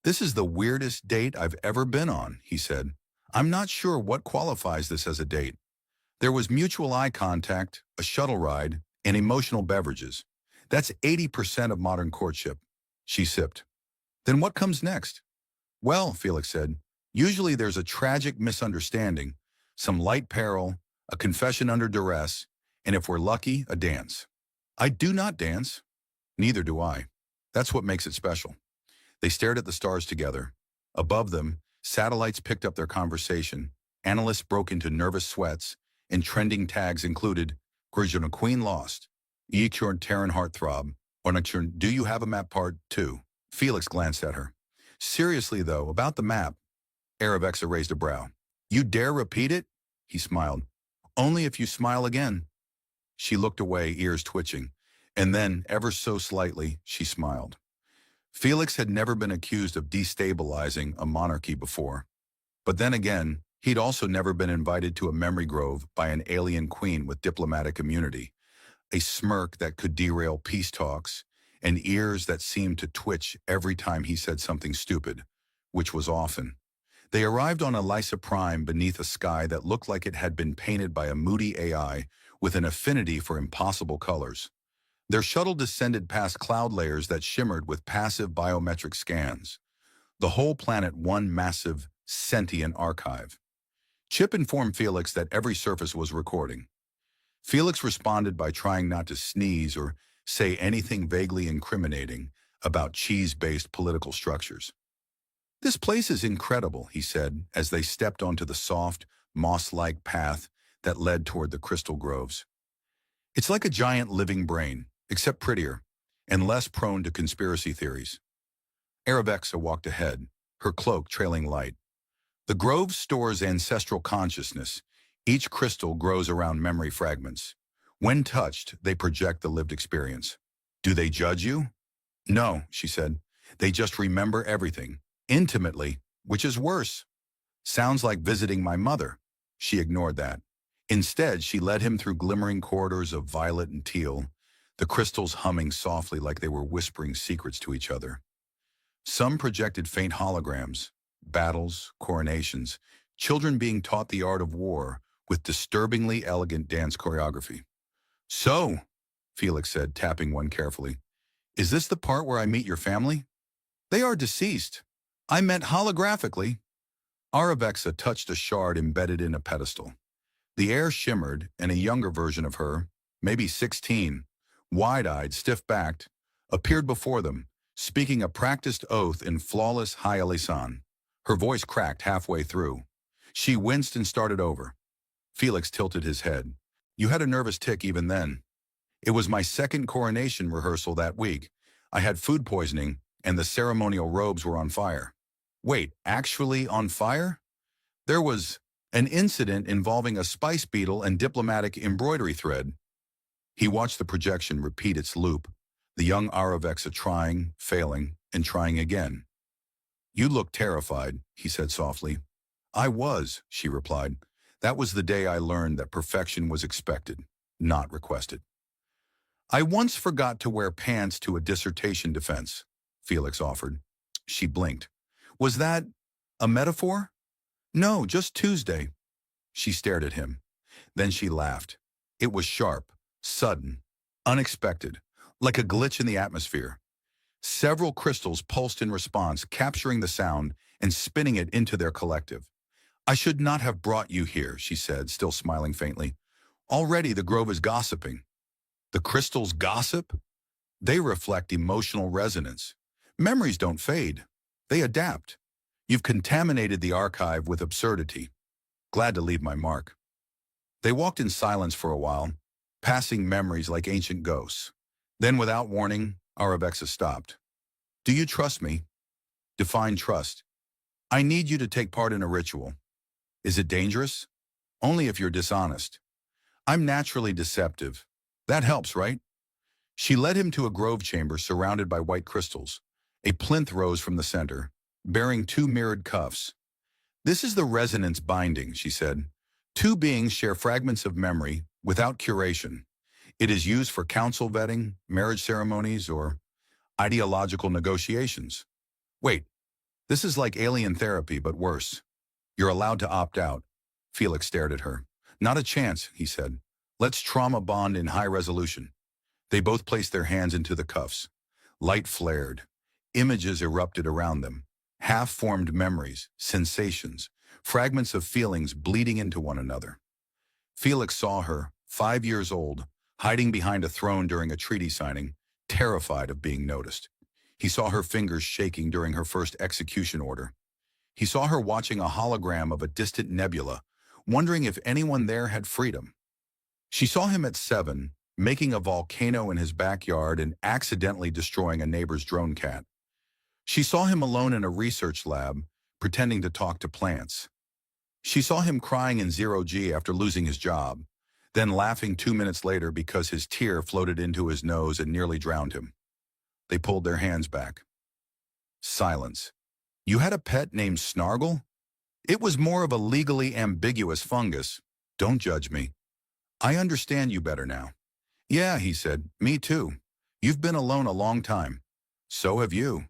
This is the weirdest date I've ever been on, he said. I'm not sure what qualifies this as a date. There was mutual eye contact, a shuttle ride, and emotional beverages. That's 80% of modern courtship. She sipped. Then what comes next? Well, Felix said, usually there's a tragic misunderstanding, some light peril, a confession under duress, and if we're lucky, a dance. I do not dance. Neither do I. That's what makes it special. They stared at the stars together. Above them, satellites picked up their conversation. Analysts broke into nervous sweats, and trending tags included, Grishna Queen lost, Yichorn Terran heartthrob, Ornachurn, do you have a map part 2? Felix glanced at her. Seriously, though, about the map. Aravexa raised a brow. You dare repeat it? He smiled. Only if you smile again. She looked away, ears twitching, and then, ever so slightly, she smiled. Felix had never been accused of destabilizing a monarchy before. But then again, he'd also never been invited to a memory grove by an alien queen with diplomatic immunity, a smirk that could derail peace talks, and ears that seemed to twitch every time he said something stupid, which was often. They arrived on Elisa Prime beneath a sky that looked like it had been painted by a moody AI with an affinity for impossible colors. Their shuttle descended past cloud layers that shimmered with passive biometric scans. The whole planet one massive, sentient archive. Chip informed Felix that every surface was recording. Felix responded by trying not to sneeze or say anything vaguely incriminating about cheese-based political structures. "This place is incredible," he said as they stepped onto the soft, moss-like path that led toward the crystal groves. "It's like a giant living brain, except prettier, and less prone to conspiracy theories." Aravexa walked ahead, her cloak trailing light. "The grove stores ancestral consciousness. Each crystal grows around memory fragments. When touched, they project the lived experience." "Do they judge you?" "No," she said. "They just remember everything, intimately, which is worse." "Sounds like visiting my mother." She ignored that. Instead, she led him through glimmering corridors of violet and teal, the crystals humming softly like they were whispering secrets to each other. Some projected faint holograms, battles, coronations, children being taught the art of war with disturbingly elegant dance choreography. "So," Felix said, tapping one carefully, "is this the part where I meet your family?" "They are deceased. I meant holographically." Aravexa touched a shard embedded in a pedestal. The air shimmered, and a younger version of her, maybe 16, wide-eyed, stiff-backed, appeared before them, speaking a practiced oath in flawless High Lisan. Her voice cracked halfway through. She winced and started over. Felix tilted his head. "You had a nervous tick even then." "It was my second coronation rehearsal that week. I had food poisoning, and the ceremonial robes were on fire." "Wait, actually on fire?" "There was an incident involving a spice beetle and diplomatic embroidery thread." He watched the projection repeat its loop, the young Aravexa trying, failing, and trying again. "You look terrified," he said softly. "I was," she replied. "That was the day I learned that perfection was expected, not requested." "I once forgot to wear pants to a dissertation defense," Felix offered. She blinked. "Was that a metaphor?" "No, just Tuesday." She stared at him. Then she laughed. It was sharp, sudden, unexpected, like a glitch in the atmosphere. Several crystals pulsed in response, capturing the sound and spinning it into their collective. "I should not have brought you here," she said, still smiling faintly. "Already the grove is gossiping." "The crystals gossip?" "They reflect emotional resonance. Memories don't fade. They adapt. You've contaminated the archive with absurdity. Glad to leave my mark." They walked in silence for a while, passing memories like ancient ghosts. Then, without warning, Aravexa stopped. "Do you trust me?" "Define trust." "I need you to take part in a ritual." "Is it dangerous?" "Only if you're dishonest." "I'm naturally deceptive. That helps, right?" She led him to a grove chamber surrounded by white crystals. A plinth rose from the center, bearing two mirrored cuffs. "This is the resonance binding," she said. "Two beings share fragments of memory without curation. It is used for council vetting, marriage ceremonies, or ideological negotiations." "Wait, this is like alien therapy, but worse. You're allowed to opt out." Felix stared at her. "Not a chance," he said. "Let's trauma bond in high resolution." They both placed their hands into the cuffs. Light flared. Images erupted around them. Half-formed memories, sensations, fragments of feelings bleeding into one another. Felix saw her, 5 years old, hiding behind a throne during a treaty signing, terrified of being noticed. He saw her fingers shaking during her first execution order. He saw her watching a hologram of a distant nebula, wondering if anyone there had freedom. She saw him at 7, making a volcano in his backyard and accidentally destroying a neighbor's drone cat. She saw him alone in a research lab, pretending to talk to plants. She saw him crying in 0G after losing his job, then laughing 2 minutes later because his tear floated into his nose and nearly drowned him. They pulled their hands back. Silence. "You had a pet named Snargle?" "It was more of a legally ambiguous fungus. Don't judge me. I understand you better now." "Yeah," he said, "me too. You've been alone a long time. So have you.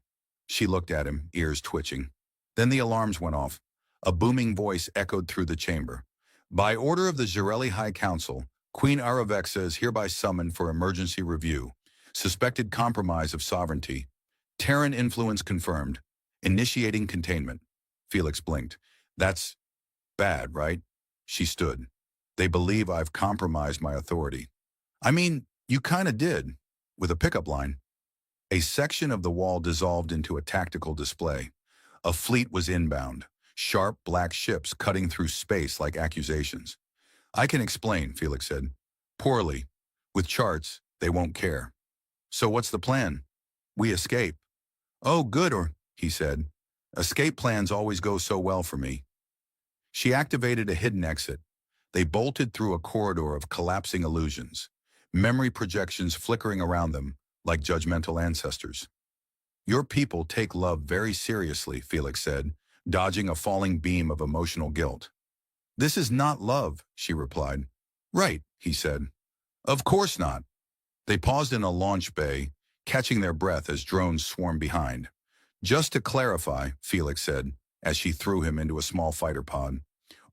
She looked at him, ears twitching. Then the alarms went off. A booming voice echoed through the chamber. By order of the Zereli High Council, Queen Aravexa is hereby summoned for emergency review. Suspected compromise of sovereignty. Terran influence confirmed. Initiating containment. Felix blinked. That's bad, right? She stood. They believe I've compromised my authority. I mean, you kinda did, with a pickup line. A section of the wall dissolved into a tactical display. A fleet was inbound, sharp black ships cutting through space like accusations. I can explain, Felix said. Poorly. With charts, they won't care. So what's the plan? We escape. Oh, good, he said. Escape plans always go so well for me. She activated a hidden exit. They bolted through a corridor of collapsing illusions, memory projections flickering around them like judgmental ancestors. Your people take love very seriously, Felix said, dodging a falling beam of emotional guilt. This is not love, she replied. Right, he said. Of course not. They paused in a launch bay, catching their breath as drones swarmed behind. Just to clarify, Felix said, as she threw him into a small fighter pod,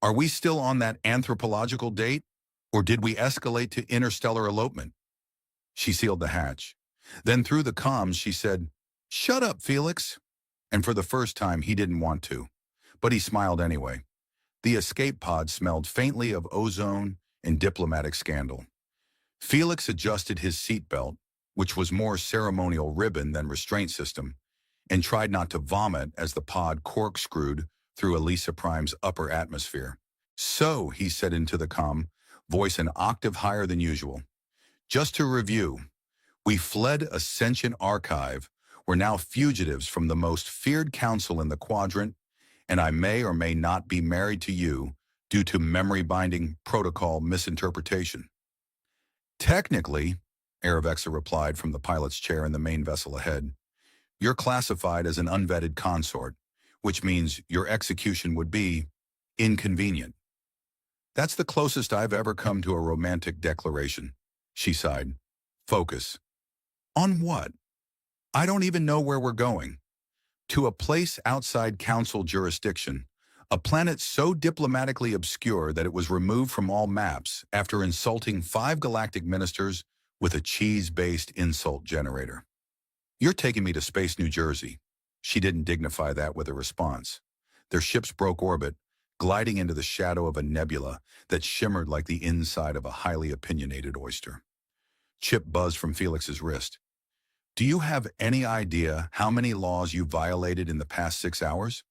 are we still on that anthropological date, or did we escalate to interstellar elopement? She sealed the hatch. Then through the comms, she said, Shut up, Felix. And for the first time, he didn't want to, but he smiled anyway. The escape pod smelled faintly of ozone and diplomatic scandal. Felix adjusted his seatbelt, which was more ceremonial ribbon than restraint system, and tried not to vomit as the pod corkscrewed through Elisa Prime's upper atmosphere. So, he said into the comm, voice an octave higher than usual. Just to review, we fled a sentient archive. We're now fugitives from the most feared council in the quadrant, and I may or may not be married to you due to memory-binding protocol misinterpretation. Technically, Aravexa replied from the pilot's chair in the main vessel ahead, you're classified as an unvetted consort, which means your execution would be inconvenient. That's the closest I've ever come to a romantic declaration, she sighed. Focus. On what? I don't even know where we're going. To a place outside council jurisdiction, a planet so diplomatically obscure that it was removed from all maps after insulting 5 galactic ministers with a cheese-based insult generator. You're taking me to Space New Jersey. She didn't dignify that with a response. Their ships broke orbit, gliding into the shadow of a nebula that shimmered like the inside of a highly opinionated oyster. Chip buzzed from Felix's wrist. Do you have any idea how many laws you violated in the past 6 hours?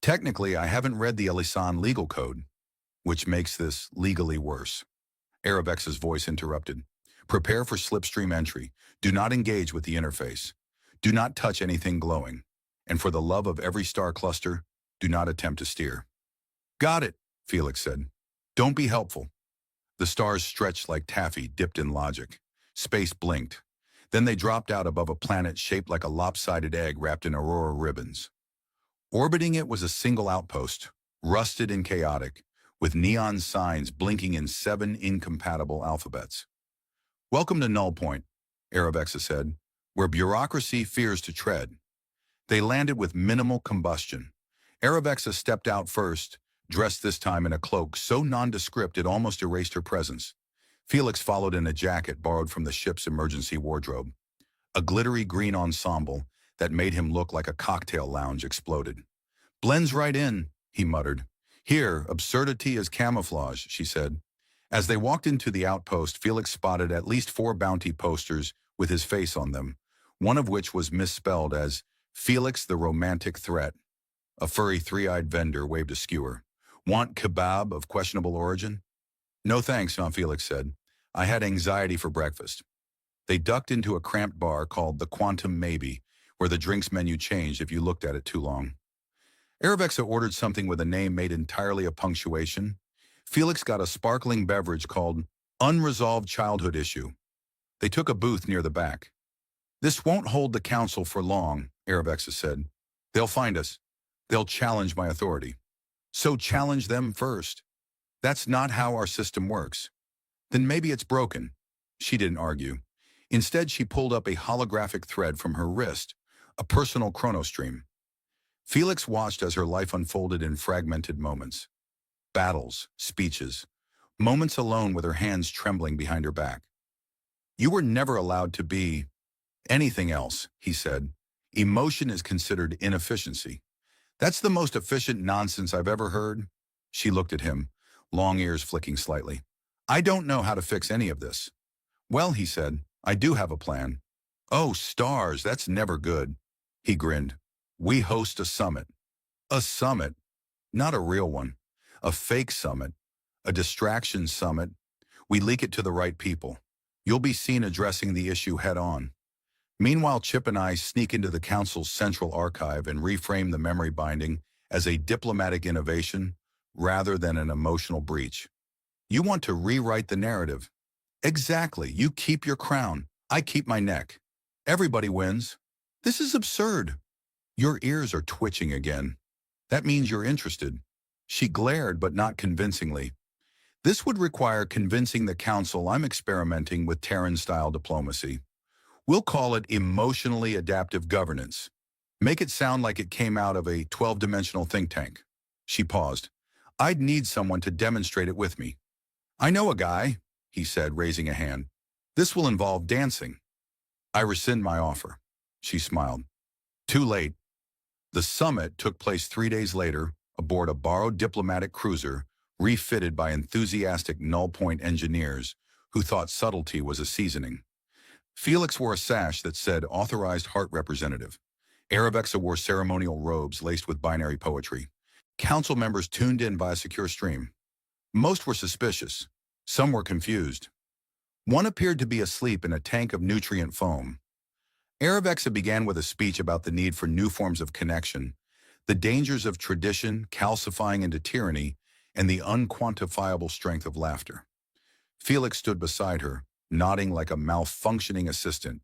Technically, I haven't read the Elisan legal code, which makes this legally worse. Aravex's voice interrupted. Prepare for slipstream entry. Do not engage with the interface. Do not touch anything glowing. And for the love of every star cluster, do not attempt to steer. Got it, Felix said. Don't be helpful. The stars stretched like taffy dipped in logic. Space blinked. Then they dropped out above a planet shaped like a lopsided egg wrapped in aurora ribbons. Orbiting it was a single outpost, rusted and chaotic, with neon signs blinking in 7 incompatible alphabets. Welcome to Null Point, Aravexa said, where bureaucracy fears to tread. They landed with minimal combustion. Aravexa stepped out first, dressed this time in a cloak so nondescript it almost erased her presence. Felix followed in a jacket borrowed from the ship's emergency wardrobe. A glittery green ensemble that made him look like a cocktail lounge exploded. Blends right in, he muttered. Here, absurdity is camouflage, she said. As they walked into the outpost, Felix spotted at least 4 bounty posters with his face on them, one of which was misspelled as Felix the Romantic Threat. A furry 3-eyed vendor waved a skewer. Want kebab of questionable origin? No thanks, Felix said. I had anxiety for breakfast. They ducked into a cramped bar called the Quantum Maybe, where the drinks menu changed if you looked at it too long. Aravexa ordered something with a name made entirely of punctuation. Felix got a sparkling beverage called Unresolved Childhood Issue. They took a booth near the back. This won't hold the council for long, Aravexa said. They'll find us. They'll challenge my authority. So challenge them first. That's not how our system works. Then maybe it's broken. She didn't argue. Instead, she pulled up a holographic thread from her wrist, a personal chronostream. Felix watched as her life unfolded in fragmented moments. Battles, speeches, moments alone with her hands trembling behind her back. "You were never allowed to be anything else," he said. "Emotion is considered inefficiency." "That's the most efficient nonsense I've ever heard." She looked at him, long ears flicking slightly. "I don't know how to fix any of this." "Well," he said, "I do have a plan." "Oh, stars, that's never good." He grinned. "We host a summit." "A summit? Not a real one. A fake summit. A distraction summit. We leak it to the right people. You'll be seen addressing the issue head-on. Meanwhile, Chip and I sneak into the council's central archive and reframe the memory binding as a diplomatic innovation rather than an emotional breach. You want to rewrite the narrative. Exactly. You keep your crown. I keep my neck. Everybody wins. This is absurd. Your ears are twitching again. That means you're interested. She glared, but not convincingly. This would require convincing the council I'm experimenting with Terran-style diplomacy. We'll call it emotionally adaptive governance. Make it sound like it came out of a 12-dimensional think tank. She paused. I'd need someone to demonstrate it with me. I know a guy, he said, raising a hand. This will involve dancing. I rescind my offer. She smiled. Too late. The summit took place 3 days later aboard a borrowed diplomatic cruiser refitted by enthusiastic null-point engineers who thought subtlety was a seasoning. Felix wore a sash that said Authorized Heart Representative. Aravexa wore ceremonial robes laced with binary poetry. Council members tuned in via secure stream. Most were suspicious. Some were confused. One appeared to be asleep in a tank of nutrient foam. Aravexa began with a speech about the need for new forms of connection, the dangers of tradition calcifying into tyranny, and the unquantifiable strength of laughter. Felix stood beside her, nodding like a malfunctioning assistant.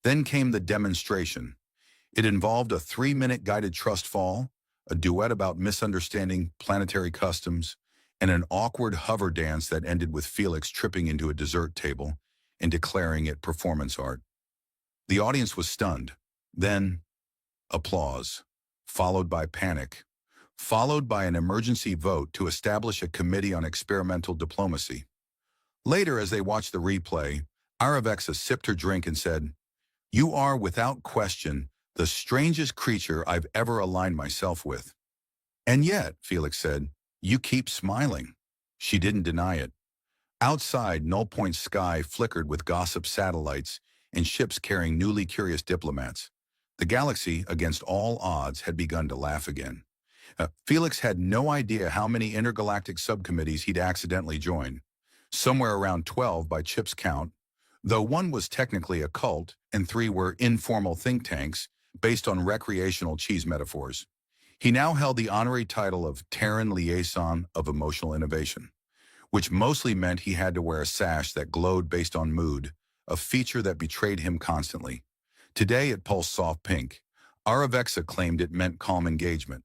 Then came the demonstration. It involved a 3-minute guided trust fall, a duet about misunderstanding planetary customs, and an awkward hover dance that ended with Felix tripping into a dessert table and declaring it performance art. The audience was stunned. Then, applause, followed by panic, followed by an emergency vote to establish a committee on experimental diplomacy. Later, as they watched the replay, Aravexa sipped her drink and said, "You are, without question, the strangest creature I've ever aligned myself with." "And yet," Felix said, "you keep smiling." She didn't deny it. Outside, Null Point's sky flickered with gossip satellites and ships carrying newly curious diplomats. The galaxy, against all odds, had begun to laugh again. Felix had no idea how many intergalactic subcommittees he'd accidentally joined. Somewhere around 12 by Chip's count, though one was technically a cult and 3 were informal think tanks based on recreational cheese metaphors. He now held the honorary title of Terran Liaison of Emotional Innovation, which mostly meant he had to wear a sash that glowed based on mood, a feature that betrayed him constantly. Today it pulsed soft pink. Aravexa claimed it meant calm engagement.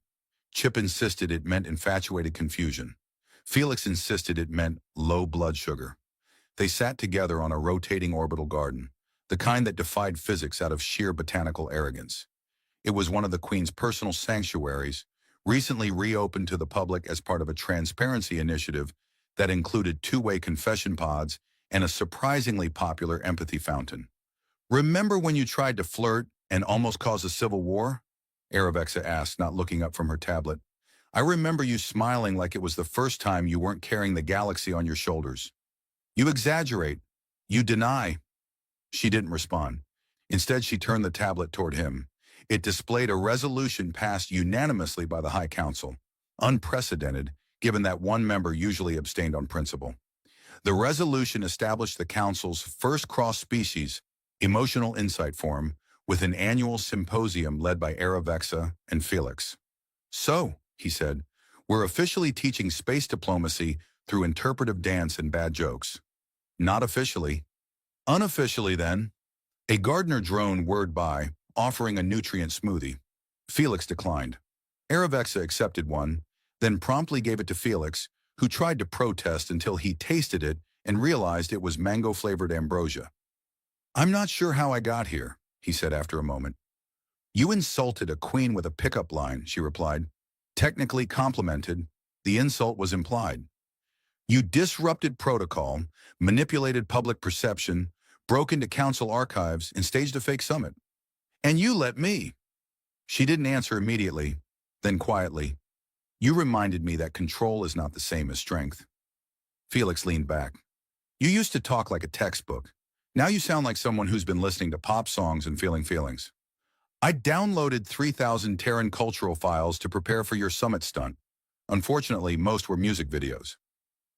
Chip insisted it meant infatuated confusion. Felix insisted it meant low blood sugar. They sat together on a rotating orbital garden, the kind that defied physics out of sheer botanical arrogance. It was one of the Queen's personal sanctuaries, recently reopened to the public as part of a transparency initiative that included 2-way confession pods and a surprisingly popular empathy fountain. "Remember when you tried to flirt and almost caused a civil war?" Aravexa asked, not looking up from her tablet. "I remember you smiling like it was the first time you weren't carrying the galaxy on your shoulders." "You exaggerate. You deny." She didn't respond. Instead, she turned the tablet toward him. It displayed a resolution passed unanimously by the High Council, unprecedented, given that one member usually abstained on principle. The resolution established the Council's first cross-species, emotional insight forum, with an annual symposium led by Aravexa and Felix. "So," he said, "we're officially teaching space diplomacy through interpretive dance and bad jokes." "Not officially." "Unofficially, then." A gardener drone whirred by, offering a nutrient smoothie. Felix declined. Aravexa accepted one, then promptly gave it to Felix, who tried to protest until he tasted it and realized it was mango-flavored ambrosia. I'm not sure how I got here, he said after a moment. You insulted a queen with a pickup line, she replied. Technically complimented, the insult was implied. You disrupted protocol, manipulated public perception, broke into council archives, and staged a fake summit. And you let me. She didn't answer immediately, then quietly. You reminded me that control is not the same as strength. Felix leaned back. You used to talk like a textbook. Now you sound like someone who's been listening to pop songs and feeling feelings. I downloaded 3,000 Terran cultural files to prepare for your summit stunt. Unfortunately, most were music videos.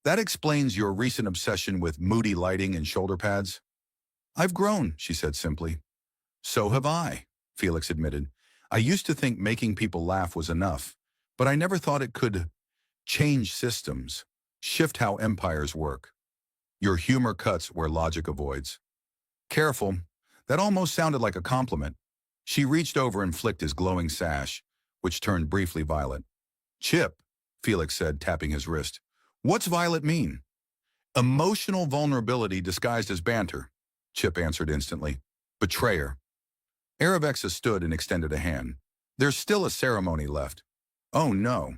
That explains your recent obsession with moody lighting and shoulder pads. I've grown, she said simply. So have I, Felix admitted. I used to think making people laugh was enough, but I never thought it could change systems, shift how empires work. Your humor cuts where logic avoids. Careful, that almost sounded like a compliment. She reached over and flicked his glowing sash, which turned briefly violet. Chip, Felix said, tapping his wrist. What's violet mean? Emotional vulnerability disguised as banter, Chip answered instantly. Betrayer. Aravexa stood and extended a hand. There's still a ceremony left. Oh no.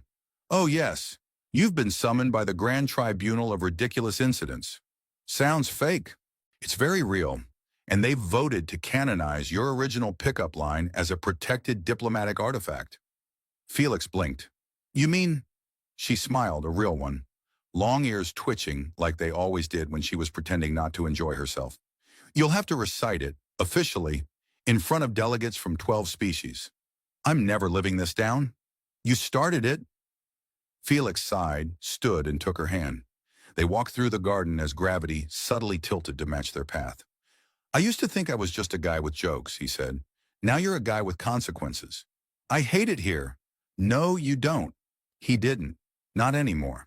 Oh yes. You've been summoned by the Grand Tribunal of Ridiculous Incidents. Sounds fake. It's very real. And they've voted to canonize your original pickup line as a protected diplomatic artifact. Felix blinked. You mean? She smiled, a real one. Long ears twitching like they always did when she was pretending not to enjoy herself. You'll have to recite it, officially, in front of delegates from 12 species. I'm never living this down. You started it. Felix sighed, stood, and took her hand. They walked through the garden as gravity subtly tilted to match their path. I used to think I was just a guy with jokes, he said. Now you're a guy with consequences. I hate it here. No, you don't. He didn't. Not anymore.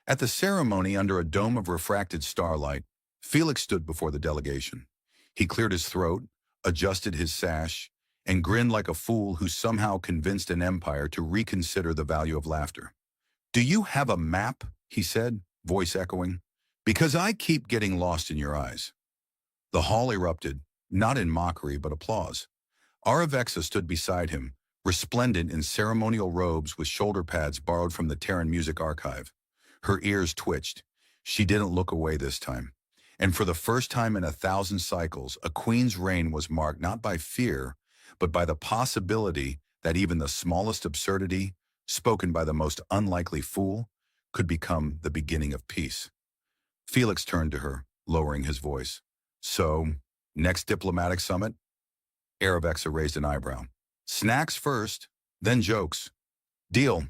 At the ceremony under a dome of refracted starlight, Felix stood before the delegation. He cleared his throat, adjusted his sash, and grinned like a fool who somehow convinced an empire to reconsider the value of laughter. Do you have a map? He said, voice echoing. Because I keep getting lost in your eyes. The hall erupted, not in mockery but applause. Aravexa stood beside him, resplendent in ceremonial robes with shoulder pads borrowed from the Terran Music Archive. Her ears twitched. She didn't look away this time. And for the first time in 1,000 cycles, a queen's reign was marked not by fear, but by the possibility that even the smallest absurdity, spoken by the most unlikely fool, could become the beginning of peace. Felix turned to her, lowering his voice. So, next diplomatic summit? Aravexa raised an eyebrow. Snacks first, then jokes. Deal.